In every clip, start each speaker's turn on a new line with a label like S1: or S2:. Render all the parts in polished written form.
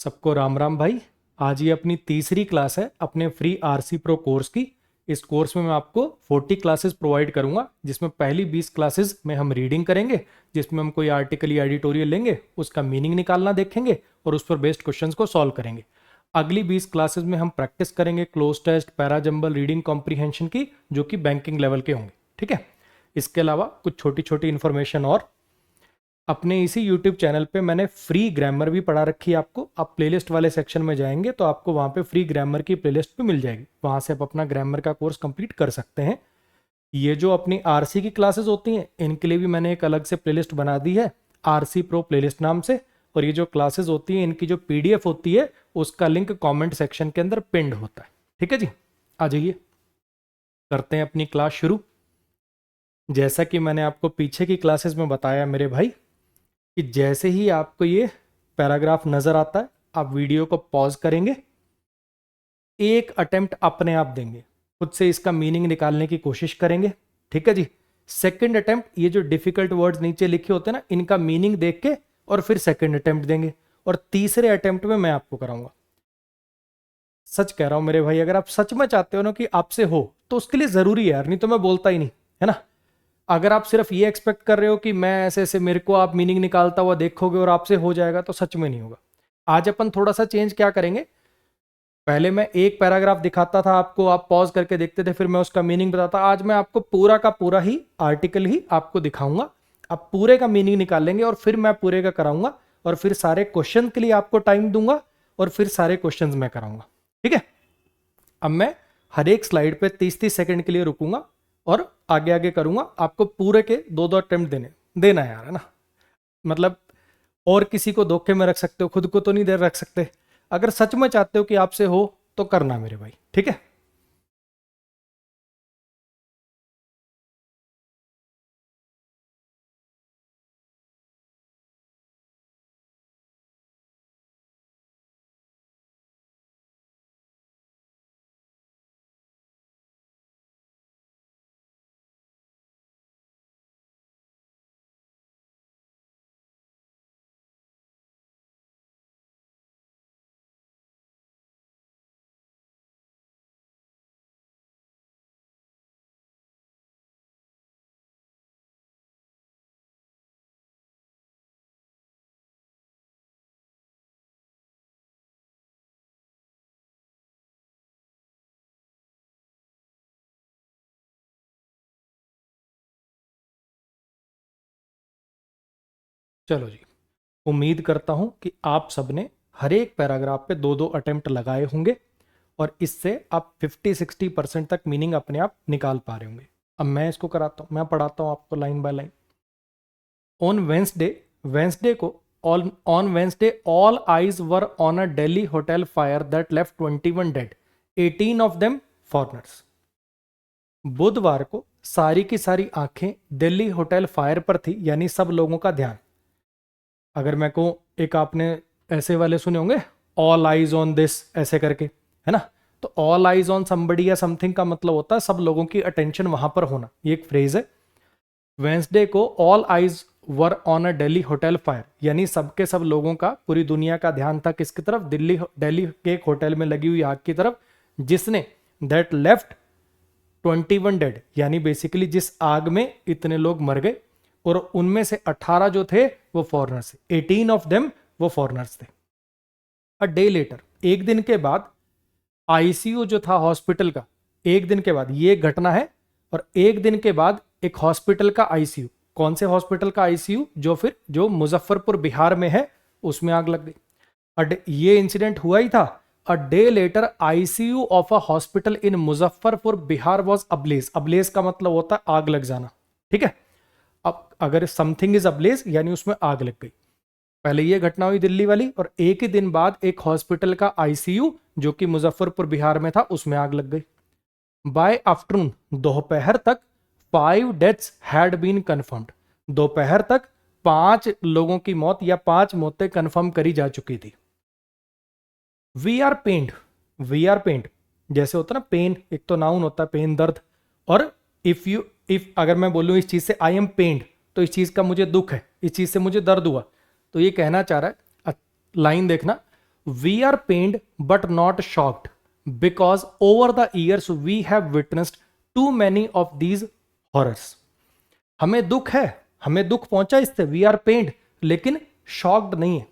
S1: सबको राम राम भाई। आज ये अपनी तीसरी क्लास है अपने फ्री आरसी प्रो कोर्स की। इस कोर्स में मैं आपको 40 क्लासेस प्रोवाइड करूंगा, जिसमें पहली 20 क्लासेस में हम रीडिंग करेंगे, जिसमें हम कोई आर्टिकल या एडिटोरियल लेंगे, उसका मीनिंग निकालना देखेंगे और उस पर बेस्ड क्वेश्चंस को सॉल्व करेंगे। अगली 20 क्लासेस में हम प्रैक्टिस करेंगे cloze test, parajumble, reading comprehension की, जो कि बैंकिंग लेवल के होंगे। ठीक है। इसके अलावा कुछ छोटी छोटी इन्फॉर्मेशन और अपने इसी YouTube चैनल पे मैंने फ्री ग्रामर भी पढ़ा रखी है आपको। आप प्लेलिस्ट वाले सेक्शन में जाएंगे तो आपको वहाँ पे फ्री ग्रामर की प्लेलिस्ट भी मिल जाएगी, वहाँ से आप अपना ग्रामर का कोर्स कंप्लीट कर सकते हैं। ये जो अपनी आरसी की क्लासेस होती हैं, इनके लिए भी मैंने एक अलग से प्लेलिस्ट बना दी है, आरसी प्रो प्लेलिस्ट नाम से। और ये जो क्लासेस होती हैं, इनकी जो PDF होती है, उसका लिंक कॉमेंट सेक्शन के अंदर पिंड होता है। ठीक है जी, आ जाइए करते हैं अपनी क्लास शुरू। जैसा कि मैंने आपको पीछे की क्लासेस में बताया मेरे भाई, कि जैसे ही आपको ये पैराग्राफ नजर आता है, आप वीडियो को पॉज करेंगे, एक अटेम्प्ट अपने आप देंगे, खुद से इसका मीनिंग निकालने की कोशिश करेंगे। ठीक है जी। सेकंड अटेम्प्ट, ये जो डिफिकल्ट वर्ड्स नीचे लिखे होते हैं ना, इनका मीनिंग देख के और फिर सेकंड अटेम्प्ट देंगे। और तीसरे अटेम्प्ट में मैं आपको कराऊंगा। सच कह रहा हूं मेरे भाई, अगर आप सच में चाहते हो ना कि आपसे हो, तो उसके लिए जरूरी है यार, नहीं तो मैं बोलता ही नहीं, है ना। अगर आप सिर्फ ये एक्सपेक्ट कर रहे हो कि मैं ऐसे ऐसे मेरे को आप मीनिंग निकालता हुआ देखोगे और आपसे हो जाएगा, तो सच में नहीं होगा। आज अपन थोड़ा सा चेंज क्या करेंगे, पहले मैं एक पैराग्राफ दिखाता था आपको, आप पॉज करके देखते थे, फिर मैं उसका मीनिंग बताता। आज मैं आपको पूरा का पूरा ही आर्टिकल ही आपको दिखाऊंगा, आप पूरे का मीनिंग निकाल लेंगे और फिर मैं पूरे का कराऊंगा, और फिर सारे क्वेश्चन के लिए आपको टाइम दूंगा और फिर सारे क्वेश्चंस मैं कराऊंगा। ठीक है। अब मैं हर एक स्लाइड पे 30-30 सेकंड के लिए रुकूंगा और आगे आगे करूंगा। आपको पूरे के 2-2 अटेम्प्ट देना यार, है ना। मतलब और किसी को धोखे में रख सकते हो, खुद को तो नहीं दे रख सकते। अगर सच में चाहते हो कि आपसे हो, तो करना मेरे भाई। ठीक है। चलो जी, उम्मीद करता हूं कि आप सबने हर एक पैराग्राफ पे 2-2 अटेम्प्ट लगाए होंगे और इससे आप 50-60% तक मीनिंग अपने आप निकाल पा रहे होंगे। अब मैं इसको कराता हूं, मैं पढ़ाता हूं आपको line by line. On Wednesday, Wednesday को on Wednesday all eyes were on a Delhi hotel fire that left 21 dead, 18 of them foreigners. बुधवार को सारी की सारी आंखें दिल्ली होटल फायर पर थी, यानी सब लोगों का ध्यान। अगर मैं कहूं, एक आपने ऐसे वाले सुने होंगे, ऑल आइज ऑन दिस, ऐसे करके, है ना। तो ऑल आइज ऑन समबडी या समथिंग का मतलब होता है सब लोगों की अटेंशन वहां पर होना, ये एक फ्रेज है। वेंसडे को all eyes were on a Delhi hotel fire, यानी सबके सब लोगों का, पूरी दुनिया का ध्यान था किसकी तरफ, दिल्ली के एक होटल में लगी हुई आग की तरफ, जिसने दैट लेफ्ट 21 डेड, यानी बेसिकली जिस आग में इतने लोग मर गए, और उनमें से 18 जो थे वो फॉरेनर्स थे, 18 ऑफ देम वो फॉरेनर्स थे। अ डे लेटर, एक दिन के बाद, आईसीयू जो था हॉस्पिटल का, एक दिन के बाद ये घटना है, और एक दिन के बाद एक हॉस्पिटल का आईसीयू, कौन से हॉस्पिटल का आईसीयू, जो मुजफ्फरपुर बिहार में है, उसमें आग लग गई। ये इंसिडेंट हुआ ही था। A day letter ICU of a hospital in Muzaffarpur Bihar was ablaze. Ablaze का मतलब होता है आग लग जाना। ठीक है। अब अगर समथिंग इज अब्लेज, यानी उसमें आग लग गई। पहले ये घटना हुई दिल्ली वाली, और एक ही दिन बाद एक हॉस्पिटल का आईसीयू जो कि मुजफ्फरपुर बिहार में था, उसमें आग लग गई। बाय आफ्टरनून, दोपहर तक 5 डेथ्स हैड बीन कंफर्म्ड। दोपहर तक 5 लोगों की मौत या 5 मौतें कंफर्म करी जा चुकी थी। वी आर पेन्ड, वी आर पेन्ड जैसे होता है ना, पेन एक तो नाउन होता है, पेन दर्द। और इफ अगर मैं बोलूं इस चीज से आई एम पेन्ड, तो इस चीज का मुझे दुख है, इस चीज से मुझे दर्द हुआ। तो ये कहना चाह रहा है, लाइन देखना, we are pained but not shocked because over the years we have witnessed too many of these horrors. हमें दुख है, हमें दुख पहुंचा इससे, वी आर पेन्ड, लेकिन शॉक्ड नहीं है।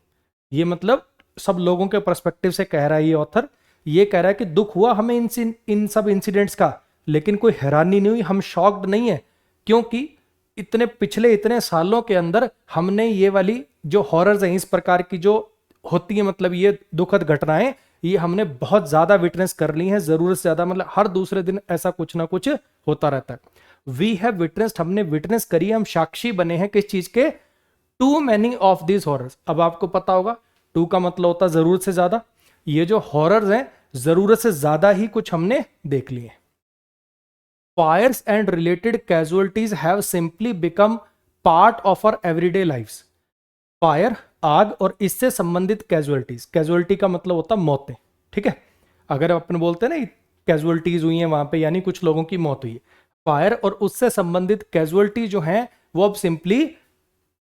S1: ये मतलब सब लोगों के पर्सपेक्टिव से कह रहा है ये ऑथर। ये कह रहा है कि दुख हुआ हमें इन सब इंसिडेंट्स का, लेकिन कोई हैरानी नहीं हुई, हम शॉक्ड नहीं है, क्योंकि इतने पिछले इतने सालों के अंदर हमने ये वाली जो हॉरर्स हैं, इस प्रकार की जो होती है, मतलब ये दुखद घटनाएं, ये हमने बहुत ज्यादा विटनेस कर ली हैं, जरूरत से ज्यादा, मतलब हर दूसरे दिन ऐसा कुछ ना कुछ होता रहता है। वी हैव विटनेस्ड, हमने विटनेस करी, हम साक्षी बने हैं किस चीज के, too many of this horrors. अब आपको पता होगा टू का मतलब होता है जरूरत से ज्यादा, ये जो हॉरर्स हैं जरूरत से ज्यादा ही कुछ हमने देख लिए। Fires and related casualties have simply become part of our everyday lifes. Fire, आग, और इससे संबंधित कैजुअलिटीज, कैजुअलिटी का मतलब होता है मौतें, ठीक है। अगर अपन बोलते हैं ना कैजुअलिटीज हुई हैं वहां पे, यानी कुछ लोगों की मौत हुई है। फायर और उससे संबंधित कैजुअलिटी जो हैं वो अब सिंपली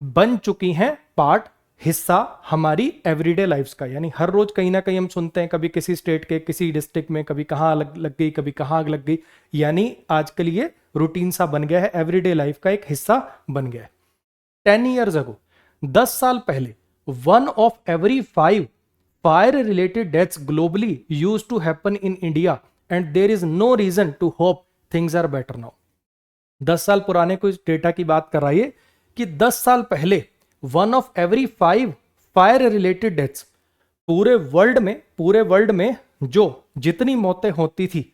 S1: बन चुकी हैं पार्ट, हिस्सा हमारी एवरीडे लाइफ्स का। यानी हर रोज कहीं ना कहीं हम सुनते हैं, कभी किसी स्टेट के किसी डिस्ट्रिक्ट में कभी कहाँ आग लग गई, कभी कहाँ आग लग गई, यानी आजकल ये रूटीन सा बन गया है, एवरीडे लाइफ का एक हिस्सा बन गया है। 10 years ago, 10 साल पहले, 1 of every 5 fire related deaths globally used to happen in India and there is no reason to hope things are better now. 10 साल पुराने कोई डेटा की बात कर रहा है कि 10 साल पहले 1 of every 5 fire related deaths, पूरे वर्ल्ड में जो जितनी मौतें होती थी,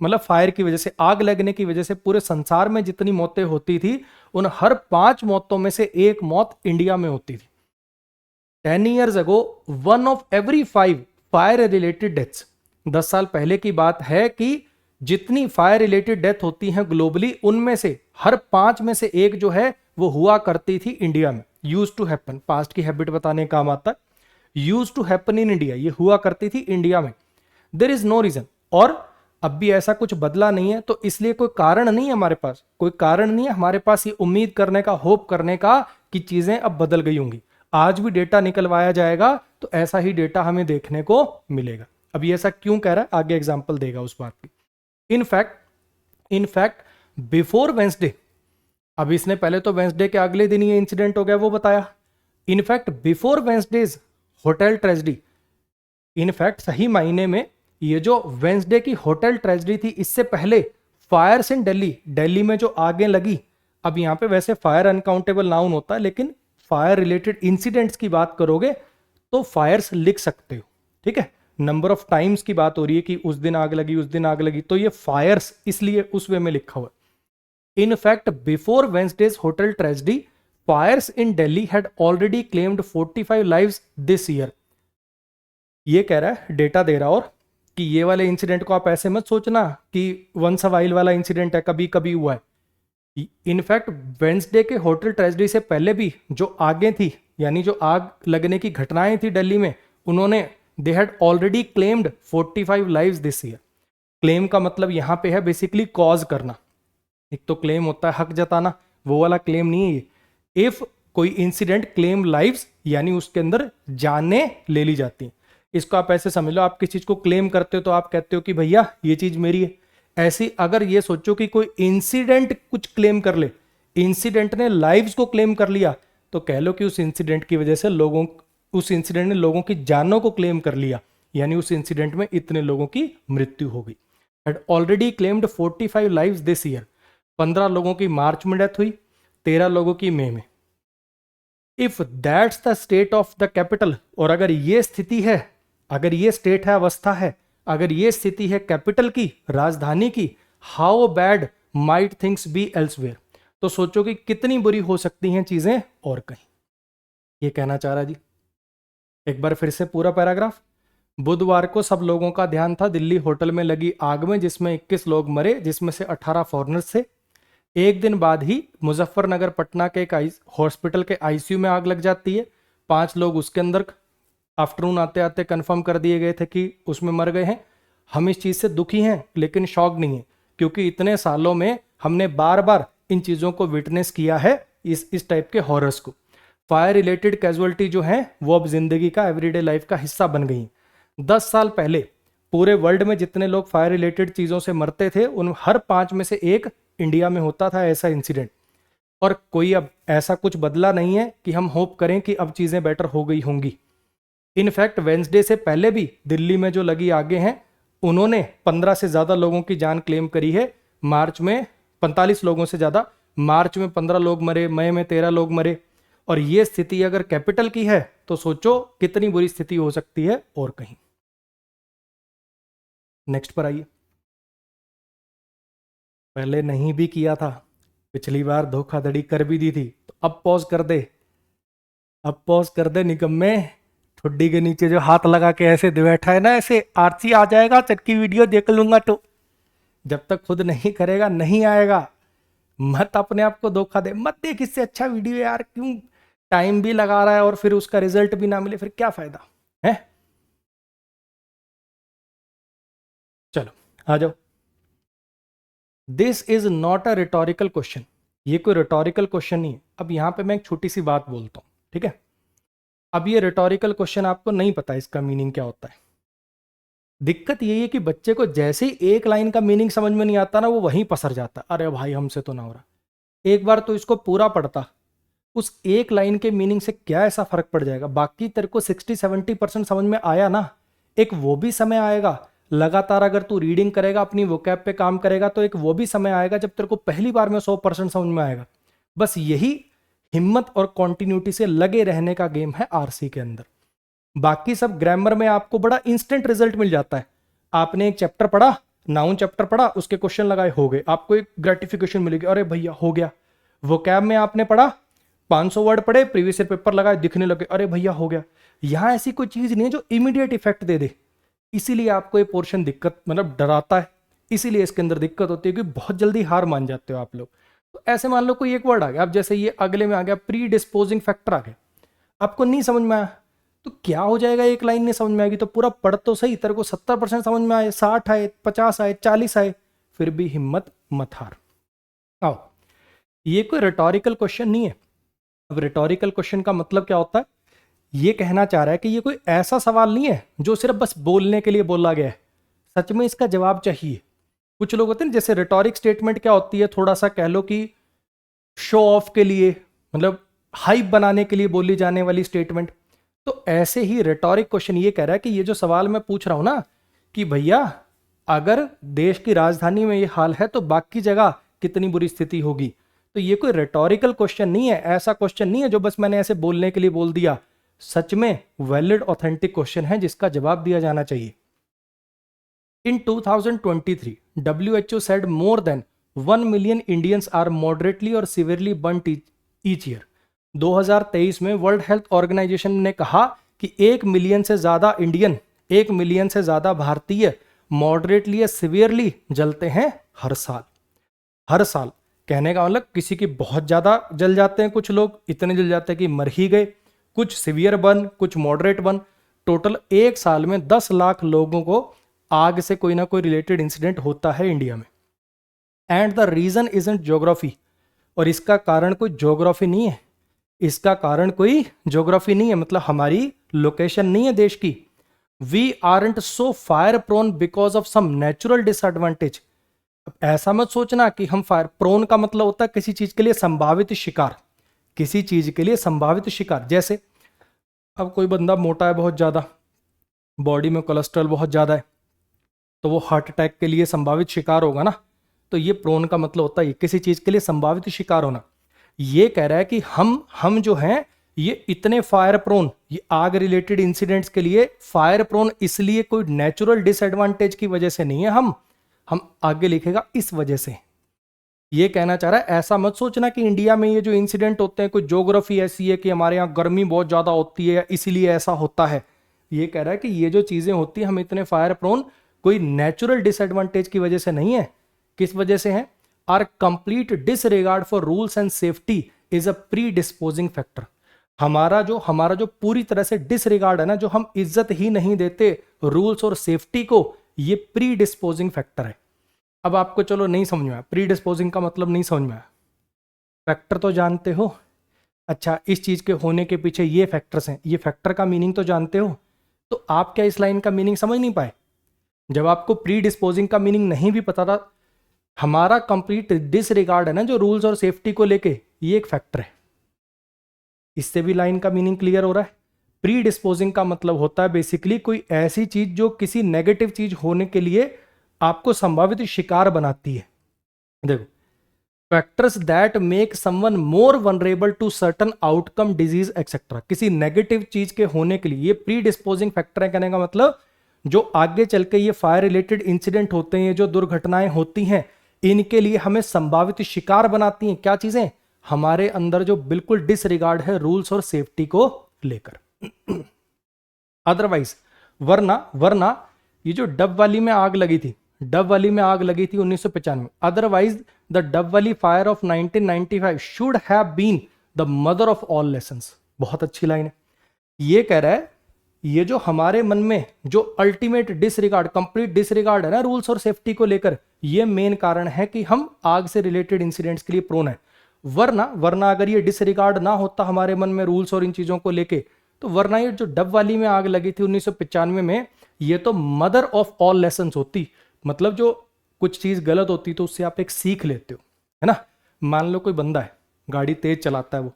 S1: मतलब फायर की वजह से, आग लगने की वजह से पूरे संसार में जितनी मौतें होती थी, उन हर 5 मौतों में से एक मौत इंडिया में होती थी। 10 years ago, 1 of every 5 fire related deaths, 10 साल पहले की बात है कि जितनी फायर रिलेटेड डेथ होती हैं ग्लोबली, उनमें से हर 5 में से एक जो है वो हुआ करती थी इंडिया में। यूज टू हैपन, पास्ट की हैबिट बताने का काम आता है। Use to happen in India, ये हुआ करती थी इंडिया में। देयर इज नो रीजन, और अब भी ऐसा कुछ बदला नहीं है, तो इसलिए कोई कारण नहीं है हमारे पास, कोई कारण नहीं है हमारे पास ये उम्मीद करने का, होप करने का कि चीजें अब बदल गई होंगी। आज भी डेटा निकलवाया जाएगा तो ऐसा ही डेटा हमें देखने को मिलेगा। अब ये ऐसा क्यों कह रहा है, आगे एग्जांपल देगा उस बात की। इनफैक्ट बिफोर वेंसडे, अब इसने पहले तो वेंसडे के अगले दिन ये इंसिडेंट हो गया वो बताया। In fact before Wednesday's hotel tragedy, in fact सही मायने में ये जो वेंसडे की होटल ट्रेजेडी थी, इससे पहले फायर्स इन दिल्ली में जो आगे लगी, अब यहां पे वैसे फायर अनकाउंटेबल नाउन होता है, लेकिन फायर रिलेटेड इंसिडेंट्स की बात करोगे तो फायर्स लिख सकते हो, ठीक है। नंबर ऑफ टाइम्स की बात हो रही है कि उस दिन आग लगी, तो ये फायर्स इसलिए उस वे में लिखा हुआ है। In fact before Wednesday's hotel tragedy, fires in Delhi had already claimed 45 lives this year. ये कह रहा है, डेटा दे रहा, और कि ये वाले इंसिडेंट को आप ऐसे मत सोचना कि वंस अ वाइल वाला इंसिडेंट है, कभी कभी हुआ है। इनफैक्ट वेंसडे के होटल ट्रेजेडी से पहले भी जो आगे थी, यानी जो आग लगने की घटनाएं थी दिल्ली में, उन्होंने they had already claimed 45 lives this year. Claim का मतलब यहां पे है बेसिकली कॉज करना। एक तो क्लेम होता है हक जताना, वो वाला क्लेम नहीं है ये। इफ कोई इंसिडेंट क्लेम लाइव्स, यानी उसके अंदर जाने ले ली जाती हैं। इसको आप ऐसे समझ लो, आप किसी चीज को क्लेम करते हो तो आप कहते हो कि भैया ये चीज मेरी है। ऐसी अगर ये सोचो कि कोई इंसिडेंट कुछ क्लेम कर ले, इंसिडेंट ने लाइव्स को क्लेम कर लिया, तो कह लो कि उस इंसिडेंट की वजह से उस इंसिडेंट ने लोगों की जानों को क्लेम कर लिया, यानी उस इंसिडेंट में इतने लोगों की मृत्यु हो गई। Had already claimed 45 lives this year. 15 लोगों की मार्च में डेथ हुई, 13 लोगों की मई में। If that's the state of the capital, और अगर ये स्थिति है, अगर ये स्टेट है, अवस्था है, अगर ये स्थिति है कैपिटल की, राजधानी की, how bad might things be elsewhere, तो सोचो कि कितनी बुरी हो सकती हैं चीजें और कहीं। ये कहना चाह रहा जी। एक बार फिर से पूरा पैराग्राफ। बुधवार को सब लोगों का ध्यान था दिल्ली होटल में लगी आग में, जिसमें 21 लोग मरे, जिसमें से 18 फॉरेनर्स थे। एक दिन बाद ही मुजफ्फरनगर पटना के एक हॉस्पिटल के आईसीयू में आग लग जाती है। 5 लोग उसके अंदर आफ्टरनून आते आते कंफर्म कर दिए गए थे कि उसमें मर गए हैं। हम इस चीज़ से दुखी हैं लेकिन शॉक नहीं है, क्योंकि इतने सालों में हमने बार बार इन चीज़ों को विटनेस किया है, इस टाइप के हॉरर्स को। फायर रिलेटेड कैजुअलिटी जो है वो अब जिंदगी का एवरीडे लाइफ का हिस्सा बन गई। 10 साल पहले पूरे वर्ल्ड में जितने लोग फायर रिलेटेड चीज़ों से मरते थे उन हर 5 में से एक इंडिया में होता था ऐसा इंसिडेंट। और कोई अब ऐसा कुछ बदला नहीं है कि हम होप करें कि अब चीज़ें बेटर हो गई होंगी। इनफैक्ट वेंसडे से पहले भी दिल्ली में जो लगी आगे हैं उन्होंने 15 से ज़्यादा लोगों की जान क्लेम करी है। मार्च में 45 लोगों से ज़्यादा, मार्च में 15 लोग मरे, मई में 13 लोग मरे। और ये स्थिति अगर कैपिटल की है तो सोचो कितनी बुरी स्थिति हो सकती है और कहीं। नेक्स्ट पर आइए। पहले नहीं भी किया था, पिछली बार धोखाधड़ी कर भी दी थी, तो अब पॉज कर दे, अब पॉज कर दे निकम्मे। ठुड्डी के नीचे जो हाथ लगा के ऐसे बैठा है ना, ऐसे आरसी आ जाएगा, चटकी वीडियो देख लूंगा, तो जब तक खुद नहीं करेगा नहीं आएगा। मत अपने आप को धोखा दे, मत देख इससे अच्छा वीडियो यार, क्यों टाइम भी लगा रहा है और फिर उसका रिजल्ट भी ना मिले, फिर क्या फायदा है। चलो आ जाओ। This is not a rhetorical question, ये कोई रिटोरिकल क्वेश्चन नहीं है। अब यहां पे मैं एक छोटी सी बात बोलता हूं, ठीक है। अब ये रिटोरिकल क्वेश्चन आपको नहीं पता इसका मीनिंग क्या होता है। दिक्कत यही है कि बच्चे को जैसे ही एक लाइन का मीनिंग समझ में नहीं आता ना, वो वहीं पसर जाता, अरे भाई हमसे तो ना हो रहा। एक बार तो इसको पूरा पढ़ता, उस एक लाइन के मीनिंग से क्या ऐसा फर्क पड़ जाएगा। बाकी तेरे को 60-70% समझ में आया ना, एक वो भी समय आएगा लगातार अगर तू रीडिंग करेगा, अपनी वोकैब पे काम करेगा, तो एक वो भी समय आएगा जब तेरे को पहली बार में 100% समझ में आएगा। बस यही हिम्मत और कॉन्टिन्यूटी से लगे रहने का गेम है आरसी के अंदर। बाकी सब ग्रामर में आपको बड़ा इंस्टेंट रिजल्ट मिल जाता है। आपने एक चैप्टर पढ़ा, नाउन चैप्टर पढ़ा, उसके क्वेश्चन लगाए, हो गए, आपको एक ग्रेटिफिकेशन मिलेगी, अरे भैया हो गया। वोकैब में आपने पढ़ा, 500 वर्ड पढ़े, प्रीवियस ईयर पेपर लगाए, दिखने लगे, अरे भैया हो गया। यहां ऐसी कोई चीज नहीं है जो इमीडिएट इफेक्ट दे दे, इसीलिए आपको ये पोर्शन दिक्कत मतलब डराता है, इसीलिए इसके अंदर दिक्कत होती है कि बहुत जल्दी हार मान जाते हो आप लोग। तो ऐसे मान लो कोई एक वर्ड आ गया, अब जैसे ये अगले में आ गया प्री डिस्पोजिंग फैक्टर आ गया, आपको नहीं समझ में आया तो क्या हो जाएगा, एक लाइन नहीं समझ में आएगी तो पूरा पढ़ तो सही, तेरे को 70% समझ में आए, 60 आए, 50 आए, 40 आए, फिर भी हिम्मत मत हार। आओ, ये कोई रिटोरिकल क्वेश्चन नहीं है। अब रिटोरिकल क्वेश्चन का मतलब क्या होता है, ये कहना चाह रहा है कि ये कोई ऐसा सवाल नहीं है जो सिर्फ बस बोलने के लिए बोला गया है, सच में इसका जवाब चाहिए। कुछ लोग होते हैं जैसे रिटोरिक स्टेटमेंट क्या होती है, थोड़ा सा कह लो कि शो ऑफ के लिए, मतलब हाइप बनाने के लिए बोली जाने वाली स्टेटमेंट। तो ऐसे ही रिटोरिक क्वेश्चन ये कह रहा है कि ये जो सवाल मैं पूछ रहा हूं ना, कि भैया अगर देश की राजधानी में ये हाल है तो बाकी जगह कितनी बुरी स्थिति होगी। तो ये कोई रिटोरिकल क्वेश्चन नहीं है, ऐसा क्वेश्चन नहीं है जो बस मैंने ऐसे बोलने के लिए बोल दिया, सच में वैलिड ऑथेंटिक क्वेश्चन है जिसका जवाब दिया जाना चाहिए। In 2023, WHO said more than 1 million Indians are moderately or severely burnt each year. 2023 में वर्ल्ड हेल्थ ऑर्गेनाइजेशन ने कहा कि 1 मिलियन से ज़्यादा इंडियन, 1 मिलियन से ज़्यादा भारतीय मॉडरेटली या सिवियरली जलते हैं हर साल। हर साल कहने का मतलब किसी की बहुत ज़्यादा जल जाते हैं, कुछ लोग इतने जल जाते हैं कि मर ही गए, कुछ सिवियर बर्न, कुछ मॉडरेट बर्न। टोटल एक साल में 10 लाख लोगों को आग से कोई ना कोई रिलेटेड इंसिडेंट होता है इंडिया में। And the reason isn't geography, और इसका कारण कोई ज्योग्राफी नहीं है, इसका कारण कोई ज्योग्राफी नहीं है, मतलब हमारी लोकेशन नहीं है देश की। We aren't so fire prone because of some natural disadvantage. ऐसा मत सोचना कि हम फायर प्रोन का मतलब होता है किसी चीज के लिए संभावित शिकार, किसी चीज के लिए संभावित शिकार। जैसे अब कोई बंदा मोटा है बहुत ज्यादा, बॉडी में कोलेस्ट्रॉल बहुत ज्यादा है, तो वो हार्ट अटैक के लिए संभावित शिकार होगा ना। तो ये प्रोन का मतलब होता है किसी चीज के लिए संभावित शिकार होना। ये कह रहा है कि हम जो हैं ये इतने फायर प्रोन, ये आग रिलेटेड इंसिडेंट्स के लिए फायर प्रोन इसलिए कोई नेचुरल डिसएडवांटेज की वजह से नहीं है, हम आगे लिखेगा इस वजह से। ये कहना चाह रहा है, ऐसा मत सोचना कि इंडिया में ये जो इंसिडेंट होते हैं कोई ज्योग्राफी ऐसी है कि हमारे यहाँ गर्मी बहुत ज्यादा होती है इसीलिए ऐसा होता है। ये कह रहा है कि ये जो चीजें होती हैं हम इतने फायर प्रोन कोई नेचुरल डिसएडवांटेज की वजह से नहीं है। किस वजह से है? Our complete disregard for rules and safety is a predisposing factor. हमारा जो पूरी तरह से डिसरिगार्ड है ना, जो हम इज्जत ही नहीं देते रूल्स और सेफ्टी को, ये प्री डिस्पोजिंग फैक्टर है। अब आपको चलो नहीं समझ में आया, प्री डिस्पोजिंग का मतलब नहीं समझ में आया, फैक्टर तो जानते हो। अच्छा इस चीज के होने के पीछे ये फैक्टर्स हैं, ये फैक्टर का मीनिंग तो जानते हो, तो आप क्या इस लाइन का मीनिंग समझ नहीं पाए? जब आपको प्री डिस्पोजिंग का मीनिंग नहीं भी पता था, हमारा कंप्लीट डिसरिगार्ड है ना जो रूल्स और सेफ्टी को लेके, ये एक फैक्टर है। इससे भी लाइन का मीनिंग क्लियर हो रहा है। प्री डिस्पोजिंग का मतलब होता है बेसिकली कोई ऐसी चीज जो किसी नेगेटिव चीज होने के लिए आपको संभावित शिकार बनाती है। देखो, factors that make someone more vulnerable to certain outcome, disease etcetera, किसी नेगेटिव चीज के होने के लिए ये प्री डिस्पोजिंग फैक्टर है। कहने का मतलब जो आगे चल के ये फायर रिलेटेड इंसिडेंट होते हैं, जो दुर्घटनाएं होती हैं, इनके लिए हमें संभावित शिकार बनाती हैं। क्या चीजें? हमारे अंदर जो बिल्कुल डिसरिगार्ड है रूल्स और सेफ्टी को लेकर। अदरवाइज वरना ये जो डब वाली में आग लगी थी, डब वाली में आग लगी थी 1995, otherwise the Dabwali fire of 1995 should have been the mother of all lessons. बहुत अच्छी लाइन है। ये कह रहा है ये जो हमारे मन में जो अल्टीमेट डिसरिगार्ड, कंप्लीट डिसरिगार्ड है ना रूल्स और सेफ्टी को लेकर, ये मेन कारण है कि हम आग से रिलेटेड इंसिडेंट्स के लिए प्रोन है। वरना अगर ये डिसरिगार्ड ना होता हमारे मन में रूल्स और इन चीजों को लेके, तो वरना ये जो डब वाली में आग लगी थी 1995 में, ये तो मदर ऑफ ऑल लेसन्स होती। मतलब जो कुछ चीज गलत होती तो उससे आप एक सीख लेते हो, है ना। मान लो कोई बंदा है, गाड़ी तेज चलाता है, वो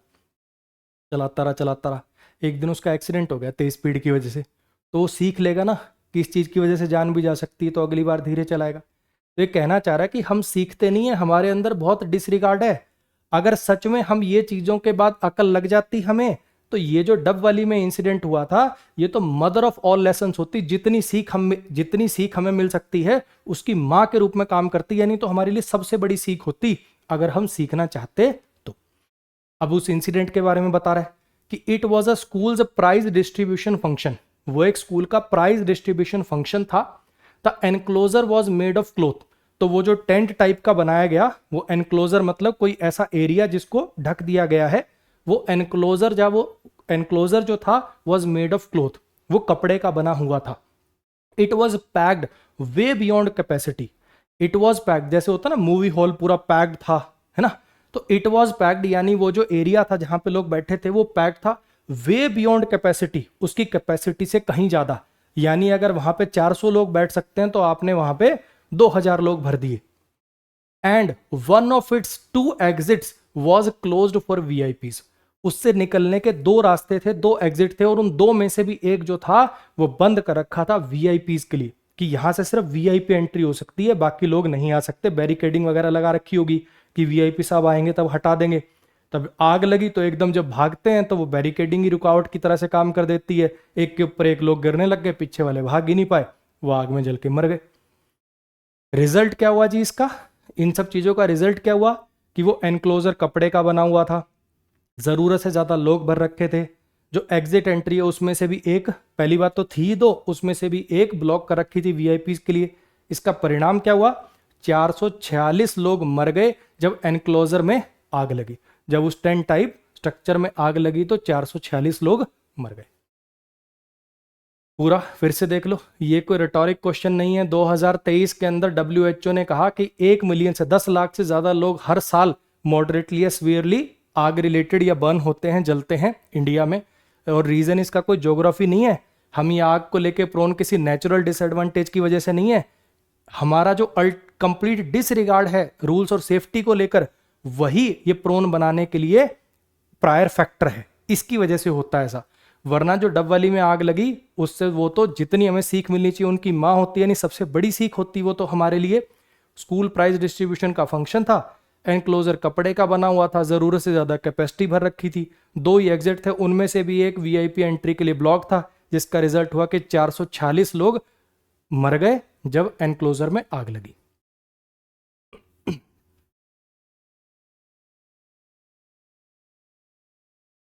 S1: चलाता रहा, एक दिन उसका एक्सीडेंट हो गया तेज स्पीड की वजह से, तो वो सीख लेगा ना कि इस चीज की वजह से जान भी जा सकती है, तो अगली बार धीरे चलाएगा। तो ये कहना चाह रहा है कि हम सीखते नहीं है, हमारे अंदर बहुत डिसरिगार्ड है। अगर सच में हम ये चीजों के बाद अकल लग जाती हमें, तो ये जो डब वाली में इंसिडेंट हुआ था, ये तो मदर ऑफ ऑल लेसन्स होती। जितनी सीख हमें मिल सकती है उसकी मां के रूप में काम करती, यानी तो हमारे लिए सबसे बड़ी सीख होती अगर हम सीखना चाहते तो। अब उस इंसिडेंट के बारे में बता रहा है कि it was a schools prize distribution function. वो एक स्कूल का प्राइज डिस्ट्रीब्यूशन फंक्शन था। The enclosure was made of cloth. तो वो जो टेंट टाइप का बनाया गया, वो एनक्लोजर मतलब कोई ऐसा एरिया जिसको ढक दिया गया है, वो एनक्लोजर जो था वॉज मेड ऑफ क्लोथ, वो कपड़े का बना हुआ था। It was packed way beyond capacity. It was packed जैसे होता ना मूवी हॉल पूरा पैक्ड था, है ना। तो इट वॉज पैक्ड यानी वो जो एरिया था जहां पे लोग बैठे थे वो पैक्ड था वे बियॉन्ड कैपेसिटी, उसकी कैपेसिटी से कहीं ज्यादा। यानी अगर वहां पे 400 लोग बैठ सकते हैं तो आपने वहां पे 2000 लोग भर दिए। And one of its 2 exits was closed for VIPs. उससे निकलने के 2 रास्ते थे, 2 एग्जिट थे, और उन 2 में से भी एक जो था वो बंद कर रखा था वीआईपीज के लिए, कि यहां से सिर्फ वीआईपी एंट्री हो सकती है, बाकी लोग नहीं आ सकते। बैरिकेडिंग वगैरह लगा रखी होगी कि वीआईपी साहब आएंगे तब हटा देंगे। तब आग लगी तो एकदम जब भागते हैं तो वो बैरिकेडिंग ही रुकावट की तरह से काम कर देती है। एक के ऊपर एक लोग गिरने लग गए, पीछे वाले भाग ही नहीं पाए, वो आग में जल के मर गए। रिजल्ट क्या हुआ जी इसका? इन सब चीजों का रिजल्ट क्या हुआ कि वो एनक्लोजर कपड़े का बना हुआ था, जरूरत से ज्यादा लोग भर रखे थे। जो एग्जिट एंट्री है उसमें से भी एक, पहली बात तो थी 2, उसमें से भी एक ब्लॉक कर रखी थी वीआईपी के लिए। इसका परिणाम क्या हुआ? 446 लोग मर गए जब एनक्लोजर में आग लगी। जब उस टेंट टाइप स्ट्रक्चर में आग लगी तो 446 लोग मर गए। पूरा फिर से देख लो, ये कोई रिटोरिक क्वेश्चन नहीं है। 2023 के अंदर WHO ने कहा कि 1 मिलियन से 10 लाख से ज्यादा लोग हर साल मॉडरेटली या सीवियरली आग रिलेटेड या बर्न होते हैं, जलते हैं इंडिया में। और रीजन इसका कोई ज्योग्राफी नहीं है, हम ये आग को लेके प्रोन किसी नेचुरल डिसएडवांटेज की वजह से नहीं है। हमारा जो कंप्लीट डिसरिगार्ड है रूल्स और सेफ्टी को लेकर, वही ये प्रोन बनाने के लिए प्रायर फैक्टर है, इसकी वजह से होता है ऐसा। वरना जो डब वाली में आग लगी उससे वो तो जितनी हमें सीख मिलनी चाहिए उनकी माँ होती है, यानी सबसे बड़ी सीख होती वो तो हमारे लिए स्कूल प्राइज डिस्ट्रीब्यूशन का फंक्शन था। एनक्लोजर कपड़े का बना हुआ था, जरूरत से ज्यादा कैपेसिटी भर रखी थी, 2 ही एग्जिट थे, उनमें से भी एक वीआईपी एंट्री के लिए ब्लॉक था, जिसका रिजल्ट हुआ कि 446 लोग मर गए जब एनक्लोजर में आग लगी।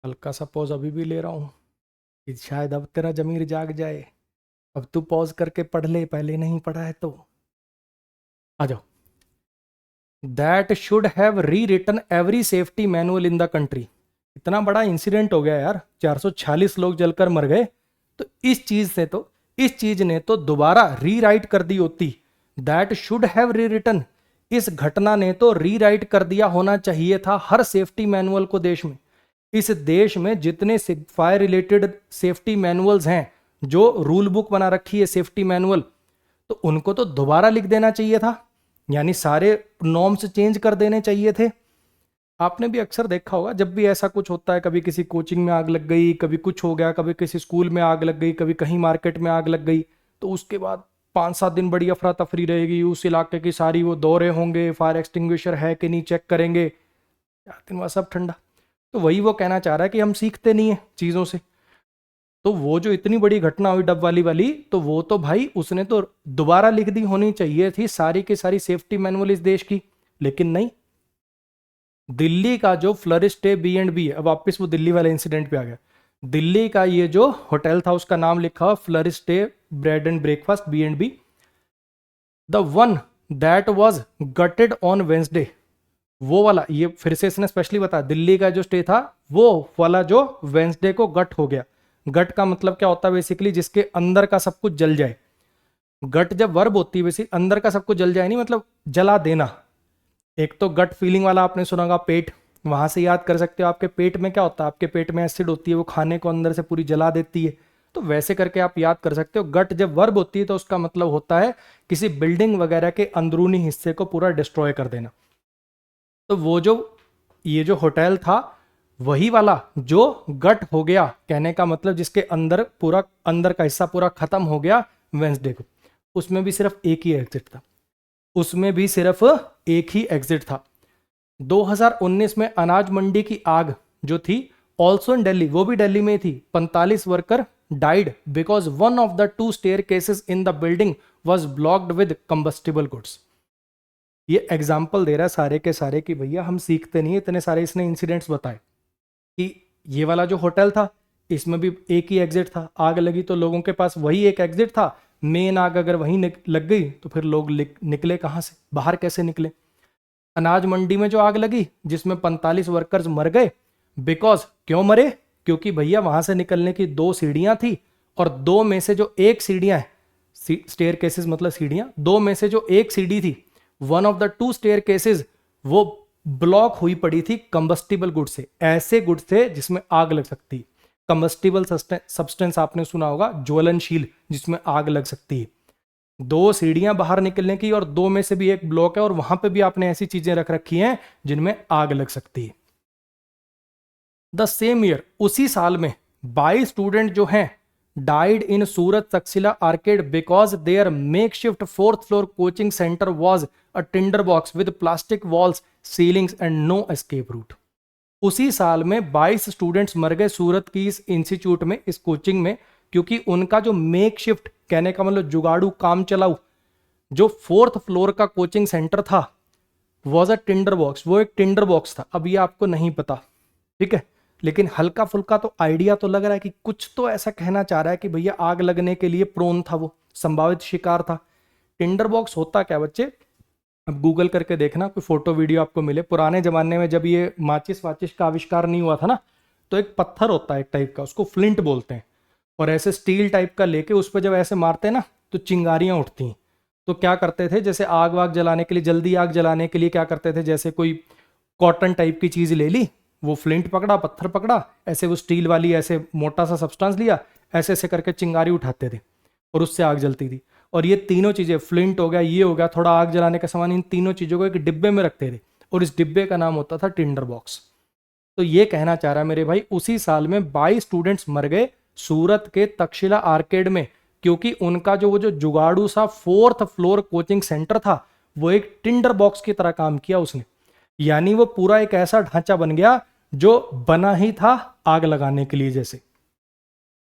S1: हल्का सा पॉज अभी भी ले रहा हूं कि शायद अब तेरा जमीर जाग जाए। अब तू पॉज करके पढ़ ले, पहले नहीं पढ़ा है तो। आ जाओ। That should have rewritten every safety manual in the country. इतना बड़ा इंसिडेंट हो गया यार, 446 लोग जलकर मर गए, तो इस चीज ने तो दोबारा रीराइट कर दी होती। दैट शुड हैव री रिटन, इस घटना ने तो रीराइट कर दिया होना चाहिए था हर सेफ्टी मैनुअल को देश में। इस देश में जितने फायर रिलेटेड सेफ्टी मैनुअल्स हैं, जो रूल बुक बना रखी है सेफ्टी मैनुअल, तो उनको तो दोबारा लिख देना चाहिए था, यानी सारे नॉर्म्स चेंज कर देने चाहिए थे। आपने भी अक्सर देखा होगा, जब भी ऐसा कुछ होता है, कभी किसी कोचिंग में आग लग गई, कभी कुछ हो गया, कभी किसी स्कूल में आग लग गई, कभी कहीं मार्केट में आग लग गई, तो उसके बाद 5-7 दिन बड़ी अफरा तफरी रहेगी, उस इलाके की सारी वो दौरे होंगे, फायर एक्सटिंग्विशर है कि नहीं चेक करेंगे, 4 दिन बाद सब ठंडा। तो वही वो कहना चाह रहा है कि हम सीखते नहीं है चीज़ों से। तो वो जो इतनी बड़ी घटना हुई डब वाली, तो वो तो भाई उसने तो दोबारा लिख दी होनी चाहिए थी सारी की सारी सेफ्टी मैनुअल इस देश की, लेकिन नहीं। दिल्ली का जो फ्लरिश स्टे B&B है, अब वापस वो दिल्ली वाले इंसिडेंट पे आ गया। दिल्ली का ये जो होटल था उसका नाम लिखा हुआ flourish stay bread and breakfast B&B, the one that was gated on Wednesday, वो वाला, ये फिर से इसने स्पेशली बताया, दिल्ली का जो स्टे था वो वाला जो वेंसडे को गट हो गया। गट का मतलब क्या होता है बेसिकली, जिसके अंदर का सब कुछ जल जाए। गट जब वर्ब होती है वैसे अंदर का सब कुछ जल जाए नहीं, मतलब जला देना। एक तो गट फीलिंग वाला आपने सुना होगा, पेट, वहां से याद कर सकते हो। आपके पेट में क्या होता है, आपके पेट में एसिड होती है, वो खाने को अंदर से पूरी जला देती है, तो वैसे करके आप याद कर सकते हो। गट जब वर्ब होती है तो उसका मतलब होता है किसी बिल्डिंग वगैरह के अंदरूनी हिस्से को पूरा डिस्ट्रॉय कर देना। तो वो जो ये जो होटल था वही वाला जो गट हो गया, कहने का मतलब जिसके अंदर पूरा अंदर का हिस्सा पूरा खत्म हो गया वेंसडे को, उसमें भी सिर्फ एक ही एग्जिट था, उसमें भी सिर्फ एक ही एग्जिट था। 2019 में अनाज मंडी की आग जो थी ऑल्सो इन दिल्ली, वो भी दिल्ली में थी, 45 worker died because one of the 2 staircases in the building was blocked with combustible goods. ये एग्जाम्पल दे रहा है सारे के सारे कि भैया हम सीखते नहीं, इतने सारे इसने इंसिडेंट्स बताए कि ये वाला जो होटल था इसमें भी एक ही एग्जिट था, आग लगी तो लोगों के पास वही एक एग्जिट था, मेन आग अगर वहीं लग गई तो फिर लोग निकले कहाँ से, बाहर कैसे निकले। अनाज मंडी में जो आग लगी जिसमें 45 वर्कर्स मर गए, बिकॉज क्यों मरे, क्योंकि भैया वहां से निकलने की 2 सीढ़ियां थी, और 2 में से जो एक सीढ़ियां है, स्टेयर केसेस मतलब सीढ़ियां, 2 में से जो एक सीढ़ी थी, one of the 2 staircases वो ब्लॉक हुई पड़ी थी कंबस्टिबल गुड से, ऐसे गुड से जिसमें आग लग सकती। कंबस्टिबल सब्सटेंस आपने सुना होगा, ज्वलनशील, जिसमें आग लग सकती है। 2 सीढ़ियां बाहर निकलने की और 2 में से भी एक ब्लॉक है, और वहां पे भी आपने ऐसी चीजें रख रखी हैं जिनमें आग लग सकती है। द सेम ईयर, उसी साल में 22 स्टूडेंट जो हैं died in Surat Takshashila arcade because their makeshift 4th floor coaching centre was a tinder box with plastic walls, ceilings and no escape route. उसी साल में 22 स्टूडेंट्स मर गए सूरत की इस इंस्टीट्यूट में, इस कोचिंग में, क्योंकि उनका जो मेकशिफ्ट, कहने का मतलब जुगाड़ू काम चलाऊ, जो 4th फ्लोर का कोचिंग सेंटर था वॉज अ टिंडर बॉक्स, वो एक टिंडर बॉक्स था। अब ये आपको नहीं पता, ठीक है, लेकिन हल्का फुल्का तो आइडिया तो लग रहा है कि कुछ तो ऐसा कहना चाह रहा है कि भैया आग लगने के लिए प्रोन था, वो संभावित शिकार था। टिंडर बॉक्स होता क्या बच्चे, अब गूगल करके देखना, कोई फोटो वीडियो आपको मिले। पुराने जमाने में जब ये माचिस वाचिस का आविष्कार नहीं हुआ था ना, तो एक पत्थर होता है एक टाइप का, उसको फ्लिंट बोलते हैं, और ऐसे स्टील टाइप का लेके उस पर जब ऐसे मारते हैं ना तो चिंगारियां उठती हैं। तो क्या करते थे, जैसे आग वाग जलाने के लिए, जल्दी आग जलाने के लिए क्या करते थे, जैसे कोई कॉटन टाइप की चीज ले ली, वो फ्लिंट पकड़ा, पत्थर पकड़ा, ऐसे वो स्टील वाली ऐसे मोटा सा सब्सटेंस लिया, ऐसे ऐसे करके चिंगारी उठाते थे और उससे आग जलती थी। और ये तीनों चीजें, फ्लिंट हो गया, ये हो गया, थोड़ा आग जलाने का सामान, इन तीनों चीजों को एक डिब्बे में रखते थे, और इस डिब्बे का नाम होता था टिंडर बॉक्स। तो ये कहना चाह रहा है मेरे भाई, उसी साल में 22 स्टूडेंट्स मर गए सूरत के तक्षशिला आर्केड में, क्योंकि उनका जो वो जो जुगाड़ू सा 4th फ्लोर कोचिंग सेंटर था वो एक टिंडर बॉक्स की तरह काम किया उसने। यानी वो पूरा एक ऐसा ढांचा बन गया जो बना ही था आग लगाने के लिए, जैसे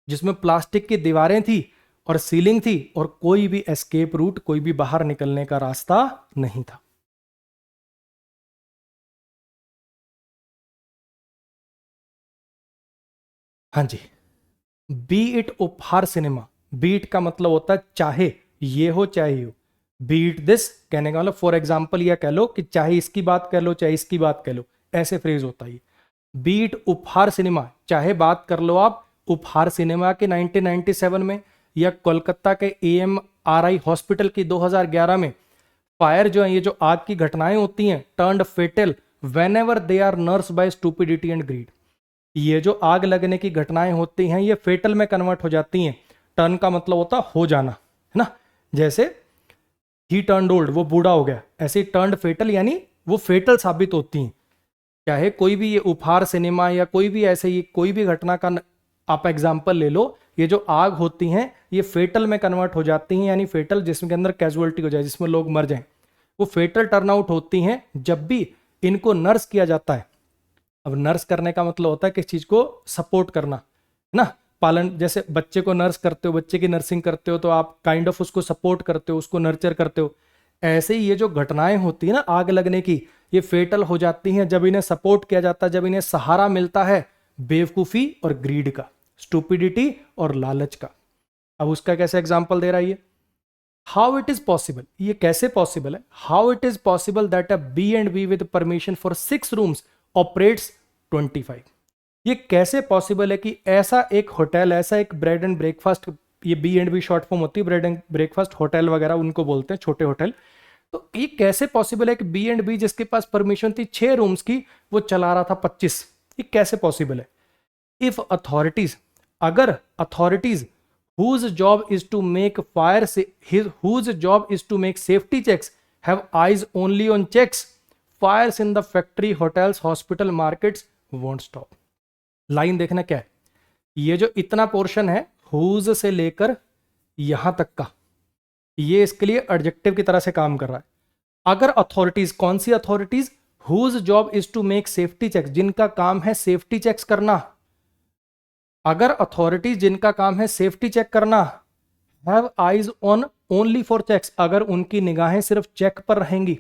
S1: जिसमें प्लास्टिक की दीवारें थी और सीलिंग थी, और कोई भी एस्केप रूट, कोई भी बाहर निकलने का रास्ता नहीं था। हाँ जी, बी इट उपहार सिनेमा, बीट का मतलब होता है चाहे ये हो चाहे ये हो, बीट दिस कहने का मतलब, फॉर एग्जाम्पल यह कह लो कि चाहे इसकी बात कर लो चाहे इसकी बात कह लो, ऐसे फ्रेज होता है। बीट उपहार सिनेमा, चाहे बात कर लो आप उपहार सिनेमा के 1997 में, या कोलकाता के AMRI हॉस्पिटल की 2011 में। फायर जो है, ये जो आग की घटनाएं होती हैं, turned fatal whenever they are nursed by stupidity and greed. ये जो आग लगने की घटनाएं होती हैं ये फेटल में कन्वर्ट हो जाती हैं। टर्न का मतलब होता हो जाना, है ना। जैसे ही टर्न ओल्ड, वो बूढ़ा हो गया, ऐसे टर्न फेटल यानी वो फेटल साबित होती हैं। चाहे कोई भी ये उपहार सिनेमा या कोई भी ऐसे ही कोई भी घटना का आप एग्जाम्पल ले लो, ये जो आग होती हैं ये फेटल में कन्वर्ट हो जाती हैं, यानी फेटल जिसमें के अंदर कैजुअलिटी हो जाए, जिसमें लोग मर जाएं, वो फेटल टर्नआउट होती हैं जब भी इनको नर्स किया जाता है। अब नर्स करने का मतलब होता है किस चीज को सपोर्ट करना, है ना। पालन, जैसे बच्चे को नर्स करते हो, बच्चे की नर्सिंग करते हो, तो आप काइंड ऑफ उसको सपोर्ट करते हो, उसको नर्चर करते हो। ऐसे ही ये जो घटनाएं होती है ना आग लगने की, ये फेटल हो जाती हैं जब इन्हें सपोर्ट किया जाता है, जब इन्हें सहारा मिलता है बेवकूफी और ग्रीड का, स्टूपिडिटी और लालच का। अब उसका कैसे एग्जाम्पल दे रहा है ये, हाउ इट इज पॉसिबल, ये कैसे पॉसिबल है, how it is possible that a B&B with permission for 6 rooms operates 25। ये कैसे पॉसिबल है कि ऐसा एक होटल, ऐसा एक ब्रेड एंड ब्रेकफास्ट, ये B&B शॉर्ट फॉर्म होती है, ब्रेड एंड ब्रेकफास्ट होटल वगैरह उनको बोलते हैं, छोटे होटल। तो ये कैसे पॉसिबल है कि B&B जिसके पास परमिशन थी 6 रूम्स की, वो चला रहा था 25? ये कैसे पॉसिबल है? इफ अथॉरिटीज, अगर authorities whose job is to make whose job is to make safety checks have eyes only on checks, fires in the factory, hotels, hospital, markets won't stop। Line देखना क्या है, ये जो इतना portion है whose से लेकर यहां तक का, ये इसके लिए एडजेक्टिव की तरह से काम कर रहा है। अगर अथॉरिटीज, कौन सी authorities, whose job is to make safety checks, जिनका काम है सेफ्टी चेक्स करना, अगर अथॉरिटीज जिनका काम है सेफ्टी चेक करना, have eyes on only for checks, अगर उनकी निगाहें सिर्फ चेक पर रहेंगी,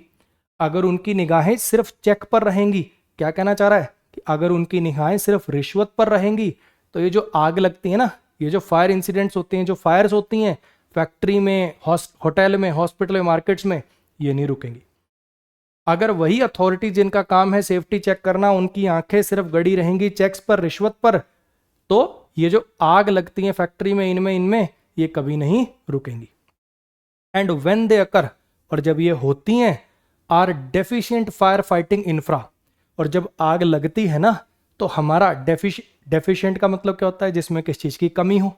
S1: अगर उनकी निगाहें सिर्फ चेक पर रहेंगी, क्या कहना चाह रहा है कि अगर उनकी निगाहें सिर्फ रिश्वत पर रहेंगी, तो ये जो आग लगती है ना, ये जो फायर इंसिडेंट्स होते हैं, जो फायर्स होती हैं फैक्ट्री में, होटल में, हॉस्पिटल में, मार्केट्स में, ये नहीं रुकेंगी। अगर वही अथॉरिटी जिनका काम है सेफ्टी चेक करना, उनकी आंखें सिर्फ गड़ी रहेंगी चेक्स पर, रिश्वत पर, तो ये जो आग लगती है फैक्ट्री में, इनमें ये कभी नहीं रुकेंगी। एंड व्हेन दे अकर, और जब ये होती हैं, are deficient fire fighting infra, और जब आग लगती है ना, तो हमारा डेफिशिएंट का मतलब क्या होता है, जिसमें किस चीज की कमी हो,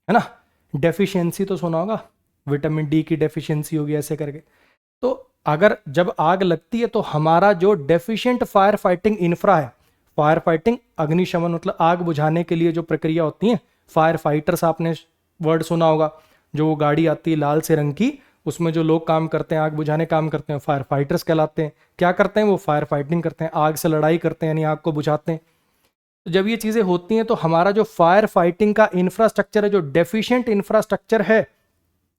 S1: है ना। डेफिशिएंसी तो सुना होगा, विटामिन डी की डेफिशिएंसी होगी ऐसे करके। तो अगर जब आग लगती है तो हमारा जो डेफिशिएंट फायर फाइटिंग इंफ्रा है, फायर फाइटिंग अग्निशमन मतलब आग बुझाने के लिए जो प्रक्रिया होती है, फायर फाइटर्स आपने वर्ड सुना होगा, जो वो गाड़ी आती है लाल से रंग की, उसमें जो लोग काम करते हैं, आग बुझाने काम करते हैं, फायर फाइटर्स कहलाते हैं। क्या करते हैं वो, फायर फाइटिंग करते हैं, आग से लड़ाई करते हैं, यानी आग को बुझाते हैं। तो जब ये चीजें होती हैं तो हमारा जो फायर फाइटिंग का इंफ्रास्ट्रक्चर है, जो डेफिशिएंट इंफ्रास्ट्रक्चर है,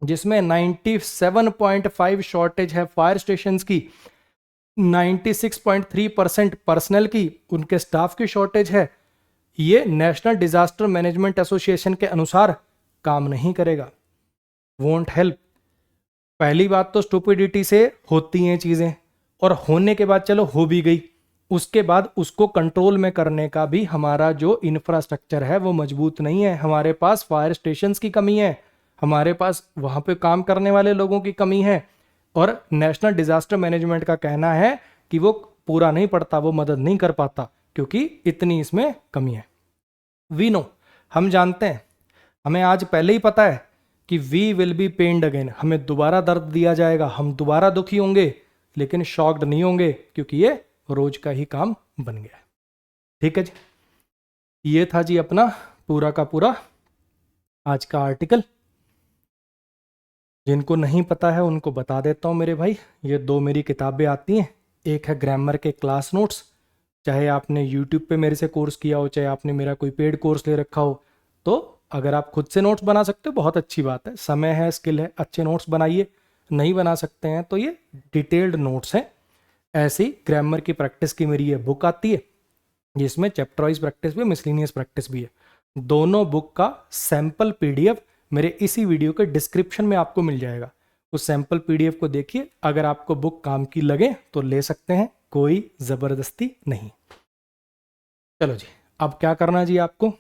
S1: जिसमें 97.5 शॉर्टेज है फायर स्टेशन की, 96.3% पर्सनल की, उनके स्टाफ की शॉर्टेज है, ये नेशनल डिजास्टर मैनेजमेंट एसोसिएशन के अनुसार काम नहीं करेगा, वोंट हेल्प। पहली बात तो स्टूपिडिटी से होती हैं चीजें, और होने के बाद चलो हो भी गई, उसके बाद उसको कंट्रोल में करने का भी हमारा जो इंफ्रास्ट्रक्चर है वो मजबूत नहीं है। हमारे पास फायर स्टेशंस की कमी है, हमारे पास वहां पे काम करने वाले लोगों की कमी है, और नेशनल डिजास्टर मैनेजमेंट का कहना है कि वो पूरा नहीं पड़ता, वो मदद नहीं कर पाता, क्योंकि इतनी इसमें कमी है। वी नो, हम जानते हैं, हमें आज पहले ही पता है कि वी विल बी पेन्ड अगेन, हमें दोबारा दर्द दिया जाएगा, हम दोबारा दुखी होंगे, लेकिन शॉक्ड नहीं होंगे, क्योंकि ये रोज का ही काम बन गया है। ठीक है जी, ये था जी अपना पूरा का पूरा आज का आर्टिकल। जिनको नहीं पता है उनको बता देता हूँ मेरे भाई, ये 2 मेरी किताबें आती हैं, एक है ग्रामर के क्लास नोट्स, चाहे आपने यूट्यूब पे मेरे से कोर्स किया हो, चाहे आपने मेरा कोई पेड कोर्स ले रखा हो, तो अगर आप खुद से नोट्स बना सकते हो बहुत अच्छी बात है, समय है, स्किल है, अच्छे नोट्स बनाइए। नहीं बना सकते हैं तो ये डिटेल्ड नोट्स हैं। ऐसी ग्रामर की प्रैक्टिस की मेरी ये बुक आती है, जिसमें चैप्टर वाइज प्रैक्टिस भी, मिसलिनियस प्रैक्टिस भी है। दोनों बुक का सैंपल पीडीएफ मेरे इसी वीडियो के डिस्क्रिप्शन में आपको मिल जाएगा। उस सैंपल पीडीएफ को देखिए, अगर आपको बुक काम की लगे तो ले सकते हैं, कोई ज़बरदस्ती नहीं। चलो जी, अब क्या करना जी आपको,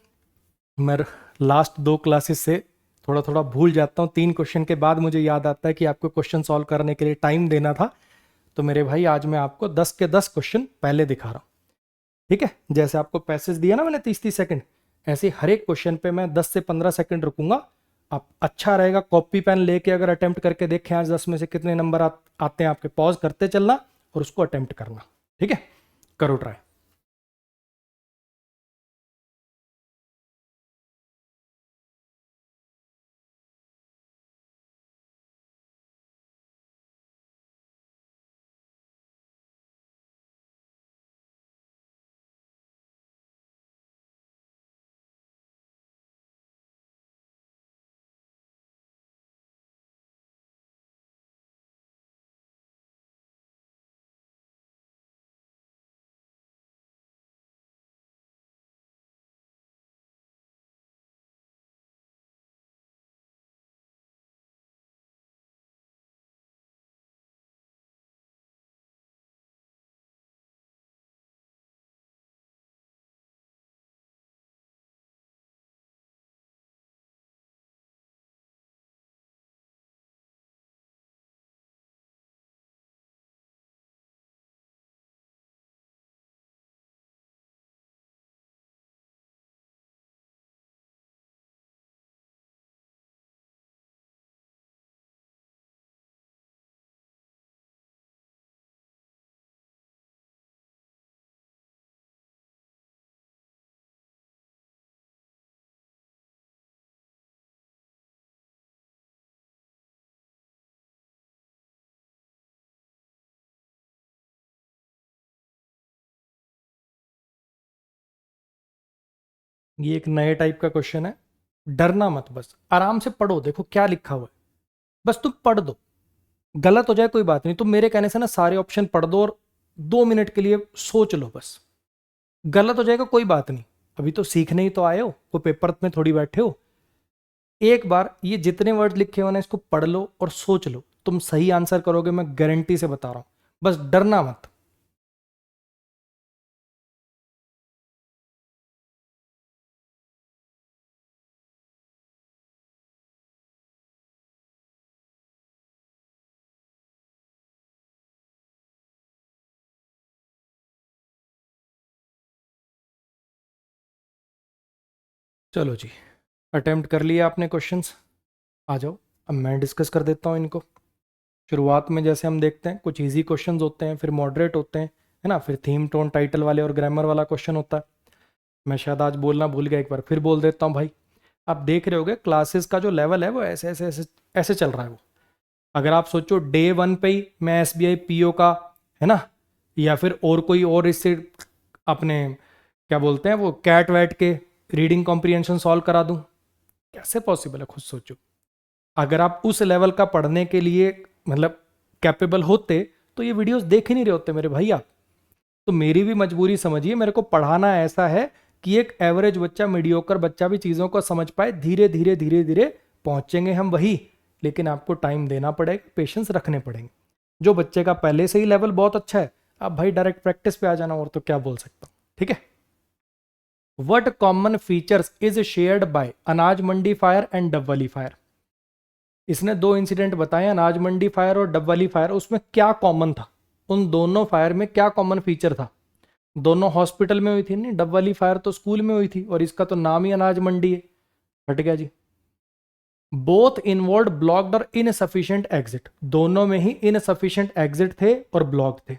S1: मैं लास्ट 2 क्लासेस से थोड़ा थोड़ा भूल जाता हूँ, 3 क्वेश्चन के बाद मुझे याद आता है कि आपको क्वेश्चन सॉल्व करने के लिए टाइम देना था। तो मेरे भाई आज मैं आपको 10 के 10 क्वेश्चन पहले दिखा रहा हूँ। ठीक है, जैसे आपको पैसेज दिया ना मैंने 30-30 सेकंड, ऐसे ही हर एक क्वेश्चन पे मैं 10 से 15 सेकंड रुकूंगा। आप अच्छा रहेगा कॉपी पेन लेके अगर अटेम्प्ट करके देखें आज 10 में से कितने नंबर आते हैं आपके, पॉज करते चलना और उसको अटेम्प्ट करना। ठीक है, करो ट्राई। ये एक नए टाइप का क्वेश्चन है, डरना मत, बस आराम से पढ़ो, देखो क्या लिखा हुआ है, बस तुम पढ़ दो। गलत हो जाए कोई बात नहीं, तुम मेरे कहने से ना सारे ऑप्शन पढ़ दो और 2 मिनट के लिए सोच लो बस। गलत हो जाएगा कोई बात नहीं, अभी तो सीखने ही तो आए हो, कोई पेपर में थोड़ी बैठे हो। एक बार ये जितने वर्ड लिखे हुए ना इसको पढ़ लो और सोच लो, तुम सही आंसर करोगे, मैं गारंटी से बता रहा हूं, बस डरना मत। चलो जी, अटेम्प्ट कर लिया आपने क्वेश्चंस, आ जाओ अब मैं डिस्कस कर देता हूँ इनको। शुरुआत में जैसे हम देखते हैं कुछ इजी क्वेश्चंस होते हैं, फिर मॉडरेट होते हैं, है ना, फिर थीम टोन टाइटल वाले और ग्रामर वाला क्वेश्चन होता है। मैं शायद आज बोलना भूल गया, एक बार फिर बोल देता हूँ भाई। आप देख रहे होगे क्लासेस का जो लेवल है वो ऐसे ऐसे ऐसे ऐसे चल रहा है वो। अगर आप सोचो डे 1 पे ही मैं SBI PO का, है ना, या फिर और कोई और इससे अपने क्या बोलते हैं वो कैट वैट के रीडिंग कॉम्प्रिहेंशन सॉल्व करा दूं, कैसे पॉसिबल है, खुद सोचो। अगर आप उस लेवल का पढ़ने के लिए मतलब कैपेबल होते तो ये वीडियोस देख ही नहीं रहे होते मेरे भाई आप। तो मेरी भी मजबूरी समझिए, मेरे को पढ़ाना ऐसा है कि एक एवरेज बच्चा, मीडियोकर बच्चा भी चीज़ों को समझ पाए। धीरे धीरे धीरे धीरे पहुंचेंगे हम वही, लेकिन आपको टाइम देना पड़ेगा, पेशेंस रखने पड़ेंगे। जो बच्चे का पहले से ही लेवल बहुत अच्छा है, आप भाई डायरेक्ट प्रैक्टिस पे आ जाना, और तो क्या बोल सकता हूँ। ठीक है, what common features is shared by अनाज मंडी फायर एंड डबवली फायर। इसने दो इंसिडेंट बताए, अनाज मंडी फायर और डबवली फायर, उसमें क्या कॉमन था, उन दोनों फायर में क्या कॉमन फीचर था। दोनों हॉस्पिटल में हुई थी, नहीं डब वाली फायर तो स्कूल में हुई थी, और इसका तो नाम ही अनाज मंडी है। हट गया जी। बोथ इन्वॉल्व ब्लॉक्ड और इनसफिशिएंट एग्जिट, दोनों में ही इनसफिशिएंट एग्जिट थे और ब्लॉक थे।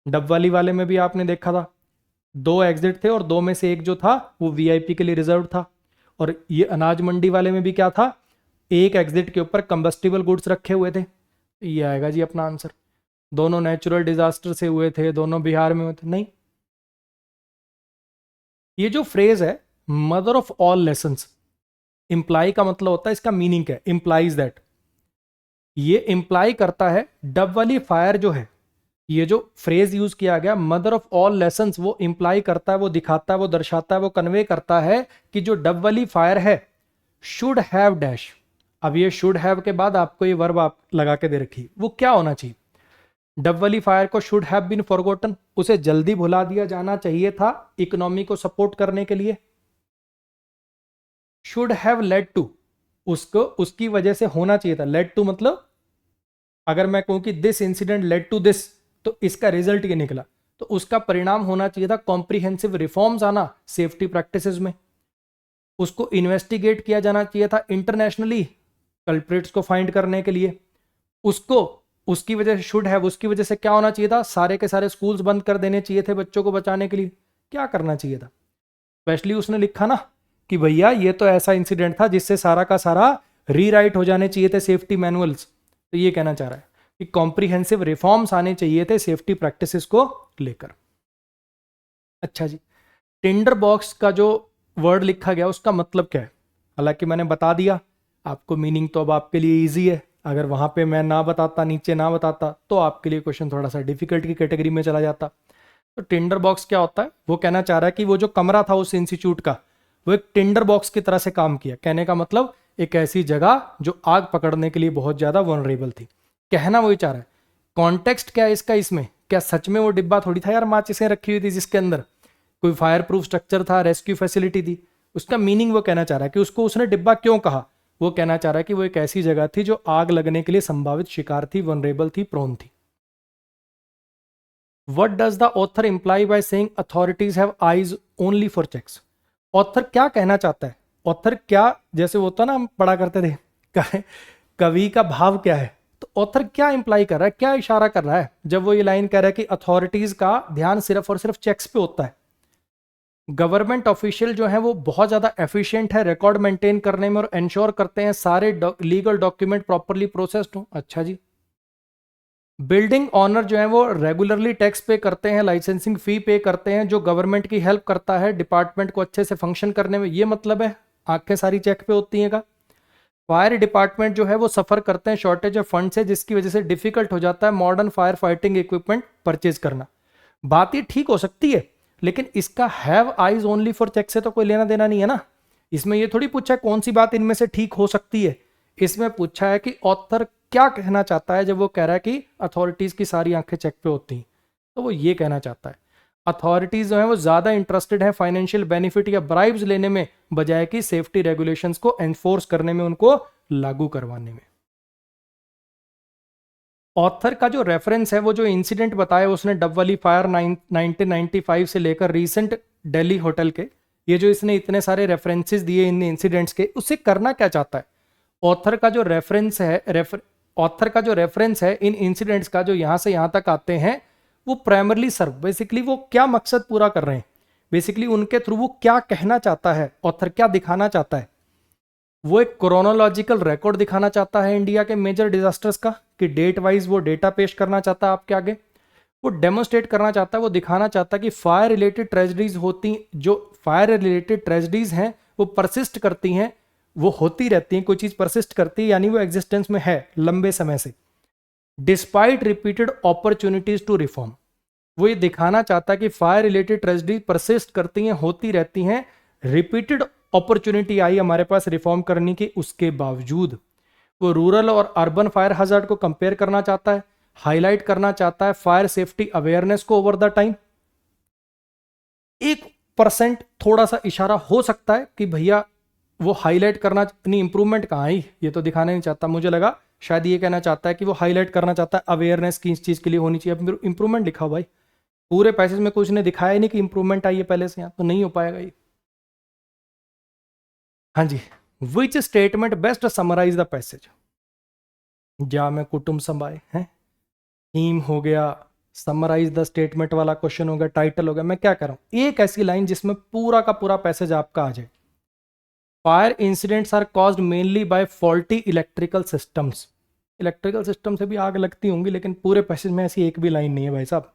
S1: डब वाली वाले में भी आपने देखा था 2 एग्जिट थे और 2 में से एक जो था वो VIP के लिए रिजर्व था। और ये अनाज मंडी वाले में भी क्या था, एक एग्जिट के ऊपर कंबस्टिबल गुड्स रखे हुए थे। ये आएगा जी अपना आंसर। दोनों नेचुरल डिजास्टर से हुए थे, दोनों बिहार में हुए थे, नहीं। ये जो फ्रेज है mother of all lessons, imply का मतलब होता है, इसका मीनिंग क्या है, इंप्लाइज दैट। ये इंप्लाई करता है डब वाली फायर जो है, ये जो फ्रेज यूज किया गया मदर ऑफ ऑल लेसन्स, वो इंप्लाई करता है, वो दिखाता है, वो दर्शाता है, वो कन्वे करता है कि जो डब वाली फायर है शुड हैव डैश। अब ये शुड हैव के बाद आपको ये वर्ब आप लगा के दे रखी, वो क्या होना चाहिए। डब वाली फायर को शुड हैव बीन फॉरगॉटन, उसे जल्दी भुला दिया जाना चाहिए था इकोनॉमी को सपोर्ट करने के लिए। शुड हैव लेड टू, उसको उसकी वजह से होना चाहिए था। लेड टू मतलब अगर मैं कहूं कि this incident led to this, तो इसका रिजल्ट ये निकला। तो उसका परिणाम होना चाहिए था कॉम्प्रिहेंसिव रिफॉर्म्स आना सेफ्टी प्रैक्टिसेस में। उसको इन्वेस्टिगेट किया जाना चाहिए था इंटरनेशनली कल्प्रिट्स को फाइंड करने के लिए। उसको उसकी वजह से शुड है उसकी वजह से क्या होना चाहिए था, सारे के सारे स्कूल्स बंद कर देने चाहिए थे बच्चों को बचाने के लिए। क्या करना चाहिए था? स्पेशली उसने लिखा ना कि भैया ये तो ऐसा इंसिडेंट था जिससे सारा का सारा रीराइट हो जाने चाहिए थे सेफ्टी मैनुअल्स। तो ये कहना चाह रहा है कि कॉम्प्रिहेंसिव रिफॉर्म्स आने चाहिए थे सेफ्टी प्रैक्टिसेस को लेकर। अच्छा जी, टिंडर बॉक्स का जो वर्ड लिखा गया उसका मतलब क्या है? हालांकि मैंने बता दिया आपको, मीनिंग तो अब आपके लिए इजी है। अगर वहां पे मैं ना बताता, नीचे ना बताता, तो आपके लिए क्वेश्चन थोड़ा सा डिफिकल्ट की कैटेगरी में चला जाता। तो टिंडर बॉक्स क्या होता है? वो कहना चाह रहा है कि वो जो कमरा था उस इंस्टीट्यूट का, वो एक टिंडर बॉक्स की तरह से काम किया। कहने का मतलब एक ऐसी जगह जो आग पकड़ने के लिए बहुत ज्यादा वनरेबल थी। कहना वही चाह रहा है। कॉन्टेक्स्ट क्या है इसका इसमें? क्या सच में वो डिब्बा थोड़ी था यार माचिसें रखी हुई थी जिसके अंदर कोई फायर प्रूफ स्ट्रक्चर था, रेस्क्यू फैसिलिटी थी? उसका मीनिंग वो कहना चाह रहा है कि उसको उसने डिब्बा क्यों कहा। वो कहना चाह रहा है कि वो एक ऐसी जगह थी जो आग लगने के लिए संभावित शिकार थी, वनरेबल थी, प्रोन थी। What does the author imply by saying authorities have eyes only for checks? Author क्या कहना चाहता है? ऑथर क्या, जैसे वो होता ना हम पढ़ा करते थे कवि का भाव क्या है, तो ऑथर क्या इंप्लाई कर रहा है, क्या इशारा कर रहा है जब वो ये लाइन कह रहा है कि अथॉरिटीज का ध्यान सिर्फ और सिर्फ चेक्स पे होता है? गवर्नमेंट ऑफिशियल जो है वो बहुत ज्यादा एफिशिएंट है रिकॉर्ड मेंटेन करने में और इंश्योर करते हैं सारे लीगल डॉक्यूमेंट प्रॉपरली प्रोसेस्ड हो। अच्छा जी, बिल्डिंग ऑनर जो है वो रेगुलरली टैक्स पे करते हैं, लाइसेंसिंग फी पे करते हैं, जो गवर्नमेंट की हेल्प करता है डिपार्टमेंट को अच्छे से फंक्शन करने में। ये मतलब है आंखें सारी चेक पे होती हैं का। फायर डिपार्टमेंट जो है वो सफर करते हैं शॉर्टेज ऑफ फंड से, जिसकी वजह से डिफिकल्ट हो जाता है modern fire fighting equipment purchase करना। बात ये ठीक हो सकती है, लेकिन इसका have eyes only for check से तो कोई लेना देना नहीं है ना। इसमें ये थोड़ी पूछा है कौन सी बात इनमें से ठीक हो सकती है, इसमें पूछा है कि ऑथर क्या कहना चाहता है जब वो कह रहा है कि अथॉरिटीज की सारी आंखें चेक पे होती हैं। तो वो ये कहना चाहता है अथॉरिटीज जो है वो ज्यादा इंटरेस्टेड है फाइनेंशियल बेनिफिट या ब्राइब्स लेने में, बजाय कि सेफ्टी रेगुलेशंस को एनफोर्स करने में, उनको लागू करवाने में। ऑथर का जो रेफरेंस है वो जो इंसिडेंट बताया उसने डब वाली फायर 1995 से लेकर रीसेंट दिल्ली होटल के, ये जो इसने इतने सारे रेफरेंसेस दिए इन इंसिडेंट्स के, उससे करना क्या चाहता है? ऑथर का जो रेफरेंस है ऑथर का जो रेफरेंस है इन इंसिडेंट्स का जो यहां से यहां तक आते हैं, वो प्राइमरली सर्व, बेसिकली वो क्या मकसद पूरा कर रहे हैं, बेसिकली उनके थ्रू वो क्या कहना चाहता है, ऑथर क्या दिखाना चाहता है? वो एक क्रोनोलॉजिकल रिकॉर्ड दिखाना चाहता है इंडिया के मेजर डिजास्टर्स का, कि डेट वाइज वो डेटा पेश करना चाहता है आपके आगे। वो डेमोन्स्ट्रेट करना चाहता है, वो दिखाना चाहता है कि फायर रिलेटेड ट्रेजेडीज होती, जो फायर रिलेटेड ट्रेजेडीज हैं वो परसिस्ट करती हैं, वो होती रहती हैं, कोई चीज परसिस्ट करती है यानी वो एग्जिस्टेंस में है लंबे समय से, despite repeated opportunities to reform. वो ये दिखाना चाहता है कि फायर रिलेटेड ट्रेजेडीज परसिस्ट करती हैं, होती रहती हैं, रिपीटेड अपॉर्चुनिटी आई हमारे पास रिफॉर्म करने की, उसके बावजूद। वो रूरल और अर्बन फायर हजार्ड को कंपेयर करना चाहता है, हाईलाइट करना चाहता है फायर सेफ्टी अवेयरनेस को ओवर द टाइम। 1% थोड़ा सा इशारा हो सकता है कि भैया वो हाईलाइट करना, इतनी इंप्रूवमेंट कहाँ आई, ये तो दिखाना नहीं चाहता। मुझे लगा शायद ये कहना चाहता है कि वो हाईलाइट करना चाहता है अवेयरनेस की इस चीज के लिए होनी चाहिए। इंप्रूवमेंट लिखा हो भाई, पूरे पैसेज में कुछ ने दिखाया ही नहीं कि इंप्रूवमेंट आई है पहले से, यहाँ तो नहीं हो पाएगा ये। हाँ जी, which statement best summarize the passage? जा मैं कुटुंब संभाए हैं, थीम हो गया, समराइज द स्टेटमेंट वाला क्वेश्चन हो गया, टाइटल हो गया। मैं क्या कर रहा हूं, एक ऐसी लाइन जिसमें पूरा का पूरा पैसेज आपका आ जाए। Fire incidents are caused mainly by faulty electrical systems. Electrical system से भी आग लगती होंगी, लेकिन पूरे पैसेज में ऐसी एक भी लाइन नहीं है भाई साहब।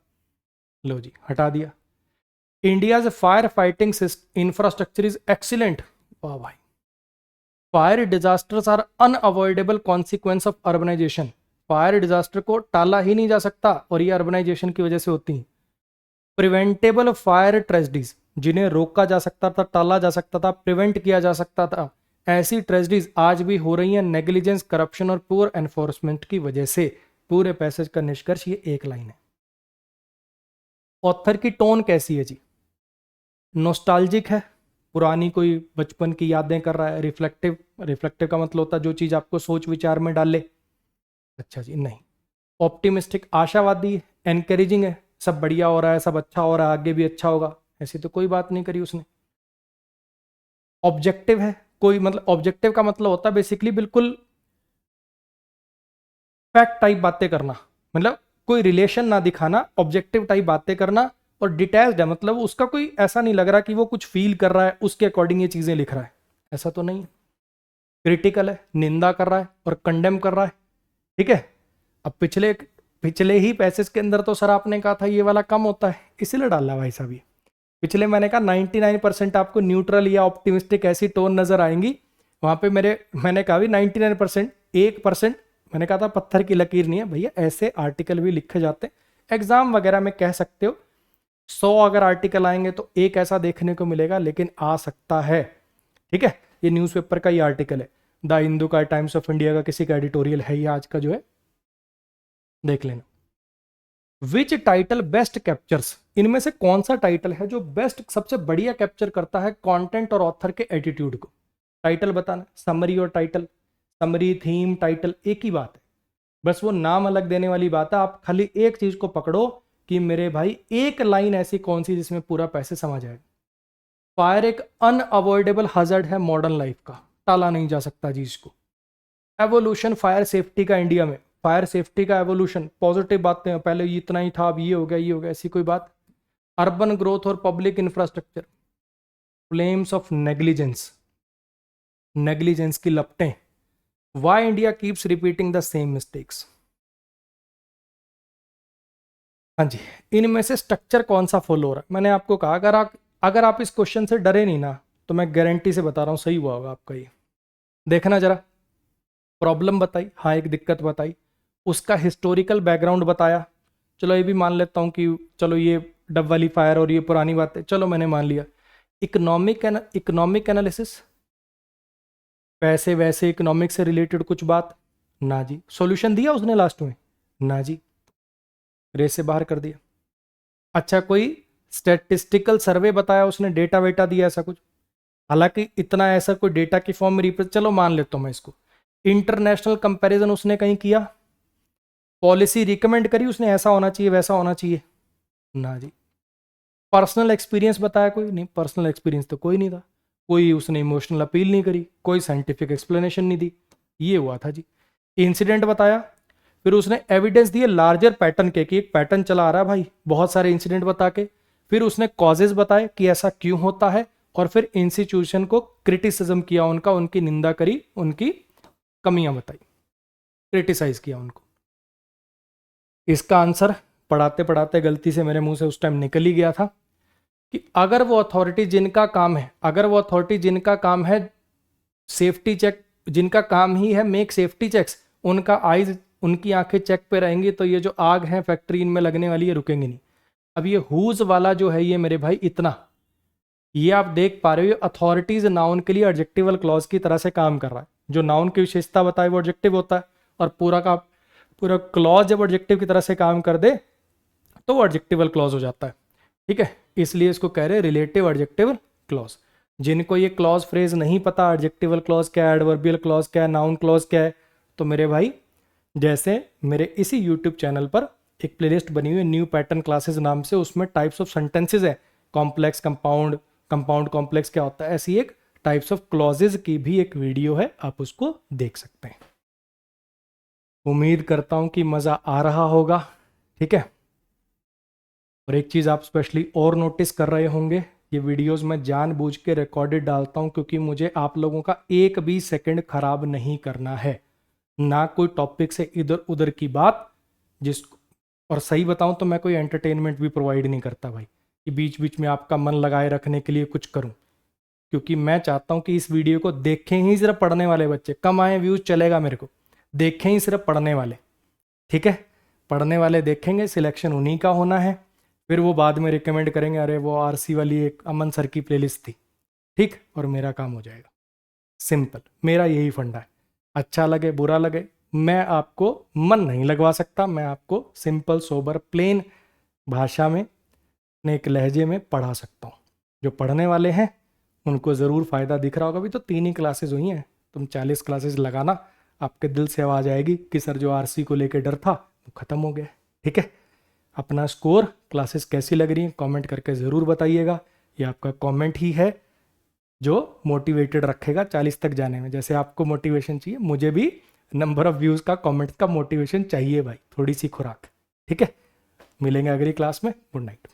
S1: लो जी, हटा दिया। India's fire fighting infrastructure is excellent. वाह भाई। Fire disasters are unavoidable consequence of urbanisation. Fire disaster को टाला ही नहीं जा सकता और ये अर्बनाइजेशन की वजह से होती है। प्रिवेंटेबल फायर ट्रेजेडीज, जिन्हें रोका जा सकता था, टाला जा सकता था, प्रिवेंट किया जा सकता था, ऐसी ट्रेजेडीज आज भी हो रही हैं नेग्लिजेंस, करप्शन और पुअर एनफोर्समेंट की वजह से। पूरे पैसेज का निष्कर्ष ये एक लाइन है। ऑथर की टोन कैसी है जी? नोस्टाल्जिक है, पुरानी कोई बचपन की यादें कर रहा है। रिफ्लेक्टिव, रिफ्लेक्टिव का मतलब होता है जो चीज आपको सोच विचार में डाले। अच्छा जी, नहीं। ऑप्टिमिस्टिक, आशावादी है। एनकरेजिंग है, सब बढ़िया हो रहा है, सब अच्छा हो रहा है, आगे भी अच्छा होगा, ऐसी तो कोई बात नहीं करी उसने। ऑब्जेक्टिव है कोई, मतलब ऑब्जेक्टिव का मतलब होता है बेसिकली बिल्कुल फैक्ट टाइप बातें करना, मतलब कोई रिलेशन ना दिखाना, ऑब्जेक्टिव टाइप बातें करना, और डिटेल्ड है मतलब उसका कोई ऐसा नहीं लग रहा कि वो कुछ फील कर रहा है उसके अकॉर्डिंग ये चीजें लिख रहा है, ऐसा तो नहीं है। क्रिटिकल है, निंदा कर रहा है और कंडेम कर रहा है, ठीक है। अब पिछले पिछले ही पैसेज के अंदर तो सर आपने कहा था ये वाला कम होता है, इसीलिए डाला भाई साहब ये। पिछले मैंने कहा 99% आपको न्यूट्रल या ऑप्टिमिस्टिक ऐसी टोन नजर आएंगी, वहां पे मैंने कहा भी 99%, 1% मैंने कहा था पत्थर की लकीर नहीं है भैया, ऐसे आर्टिकल भी लिखे जाते हैं एग्जाम वगैरह में, कह सकते हो 100 अगर आर्टिकल आएंगे तो एक ऐसा देखने को मिलेगा, लेकिन आ सकता है, ठीक है। ये न्यूज़पेपर का ही आर्टिकल है, द हिंदू का, टाइम्स ऑफ इंडिया का, किसी का एडिटोरियल है ये आज का जो है, देख लेना। विच टाइटल बेस्ट कैप्चर्स, इनमें से कौन सा टाइटल है जो बेस्ट, सबसे बढ़िया कैप्चर करता है कंटेंट और ऑथर के एटीट्यूड को। टाइटल बताना, समरी और टाइटल, समरी थीम टाइटल एक ही बात है, बस वो नाम अलग देने वाली बात है। आप खाली एक चीज को पकड़ो कि मेरे भाई एक लाइन ऐसी कौन सी जिसमें पूरा पैसे समझ जाएगा। फायर एक अनअवॉइडेबल हजर्ड है मॉडर्न लाइफ का, टाला नहीं जा सकता जी इसको। एवोल्यूशन फायर सेफ्टी का इंडिया में, फायर सेफ्टी का एवोल्यूशन, पॉजिटिव बातें हैं, पहले ये इतना ही था अब ये हो गया ये हो गया, ऐसी कोई बात। अर्बन ग्रोथ और public infrastructure, flames of negligence, negligence की लपटें, why India keeps repeating the same mistakes. हाँ जी, इनमें से स्ट्रक्चर कौन सा फॉलो हो रहा है। मैंने आपको कहा अगर आप इस क्वेश्चन से डरे नहीं ना, तो मैं गारंटी से बता रहा हूँ सही हुआ होगा आपका ये। देखना जरा, प्रॉब्लम बताई, हाँ एक दिक्कत बताई, उसका हिस्टोरिकल बैकग्राउंड बताया, चलो ये भी मान लेता हूँ कि चलो ये डब वाली फायर और ये पुरानी बात है, चलो मैंने मान लिया। इकोनॉमिक एनालिसिस, पैसे वैसे इकोनॉमिक से रिलेटेड कुछ बात, ना जी। सॉल्यूशन दिया उसने लास्ट में, ना जी, रेस से बाहर कर दिया। अच्छा कोई स्टैटिस्टिकल सर्वे बताया उसने, डेटा वेटा दिया ऐसा कुछ, हालांकि इतना ऐसा कोई डेटा की फॉर्म में रिप्रेजेंट, चलो मान लेता हूं मैं इसको। इंटरनेशनल कंपैरिजन उसने कहीं किया, पॉलिसी रिकमेंड करी उसने ऐसा होना चाहिए वैसा होना चाहिए, ना जी। पर्सनल एक्सपीरियंस बताया कोई, नहीं पर्सनल एक्सपीरियंस तो कोई नहीं था, कोई उसने इमोशनल अपील नहीं करी, कोई साइंटिफिक एक्सप्लेनेशन नहीं दी, ये हुआ था जी। इंसिडेंट बताया, फिर उसने एविडेंस दिए लार्जर पैटर्न के, कि एक पैटर्न चला आ रहा है भाई, बहुत सारे इंसिडेंट बता के। फिर उसने कॉजेज बताए कि ऐसा क्यों होता है, और फिर इंस्टीट्यूशन को क्रिटिसिज्म किया उनका, उनकी निंदा करी, उनकी कमियां बताई, क्रिटिसाइज किया उनको। इसका आंसर पढ़ाते पढ़ाते गलती से मेरे मुंह से उस टाइम निकल ही गया था कि अगर वो अथॉरिटी जिनका काम है, अगर वो अथॉरिटी जिनका काम है सेफ्टी चेक, जिनका काम ही है मेक सेफ्टी चेक्स, उनका आइज, उनकी आंखें चेक पे रहेंगी, तो ये जो आग है फैक्ट्री इनमें लगने वाली है रुकेंगी नहीं। अब ये हुज वाला जो है ये मेरे भाई इतना, ये आप देख पा रहे हो अथॉरिटीज नाउन के लिए एडजेक्टिवल क्लॉज की तरह से काम कर रहा है। जो नाउन की विशेषता बताए वो एडजेक्टिव होता है, और पूरा का पूरा क्लॉज जब एडजेक्टिव की तरह से काम कर दे तो वो एडजेक्टिवल क्लॉज हो जाता है, ठीक है। इसलिए इसको कह रहे हैं रिलेटिव एडजेक्टिवल क्लॉज। जिनको ये क्लॉज फ्रेज नहीं पता, एडजेक्टिवल क्लॉज क्या है, एडवर्बियल क्लॉज क्या है, नाउन क्लॉज क्या है, तो मेरे भाई जैसे मेरे इसी यूट्यूब चैनल पर एक प्लेलिस्ट बनी हुई है न्यू पैटर्न क्लासेस नाम से, उसमें टाइप्स ऑफ सेंटेंसेस है, कॉम्प्लेक्स, कंपाउंड, कंपाउंड कॉम्प्लेक्स क्या होता है, ऐसी एक टाइप्स ऑफ क्लॉजेज की भी एक वीडियो है, आप उसको देख सकते हैं। उम्मीद करता हूं कि मज़ा आ रहा होगा, ठीक है। और एक चीज़ आप स्पेशली और नोटिस कर रहे होंगे, ये वीडियोस मैं जानबूझ के रिकॉर्डेड डालता हूं क्योंकि मुझे आप लोगों का एक भी सेकंड खराब नहीं करना है, ना कोई टॉपिक से इधर उधर की बात जिस, और सही बताऊं तो मैं कोई एंटरटेनमेंट भी प्रोवाइड नहीं करता भाई, कि बीच बीच में आपका मन लगाए रखने के लिए कुछ करूं, क्योंकि मैं चाहता हूं कि इस वीडियो को देखें ही सिर्फ पढ़ने वाले बच्चे, कम आए व्यूज चलेगा मेरे को, देखें ही सिर्फ पढ़ने वाले, ठीक है। पढ़ने वाले देखेंगे, सिलेक्शन उन्हीं का होना है, फिर वो बाद में रिकमेंड करेंगे अरे वो आरसी वाली एक अमन सर की प्लेलिस्ट थी, ठीक, और मेरा काम हो जाएगा। सिंपल, मेरा यही फंडा है। अच्छा लगे बुरा लगे, मैं आपको मन नहीं लगवा सकता, मैं आपको सिंपल सोबर प्लेन भाषा में, अपने एक लहजे में पढ़ा सकता हूँ। जो पढ़ने वाले हैं उनको ज़रूर फ़ायदा दिख रहा होगा। अभी तो 3 ही क्लासेस हुई हैं, तुम 40 क्लासेस लगाना, आपके दिल से आवाज़ आएगी कि सर जो आरसी को लेकर डर था वो ख़त्म हो गया, ठीक है। अपना स्कोर, क्लासेस कैसी लग रही हैं कमेंट करके ज़रूर बताइएगा। ये आपका कमेंट ही है जो मोटिवेटेड रखेगा 40 तक जाने में। जैसे आपको मोटिवेशन चाहिए, मुझे भी नंबर ऑफ व्यूज़ का, कमेंट्स का मोटिवेशन चाहिए भाई, थोड़ी सी खुराक। ठीक है, मिलेंगे अगली क्लास में। Good night.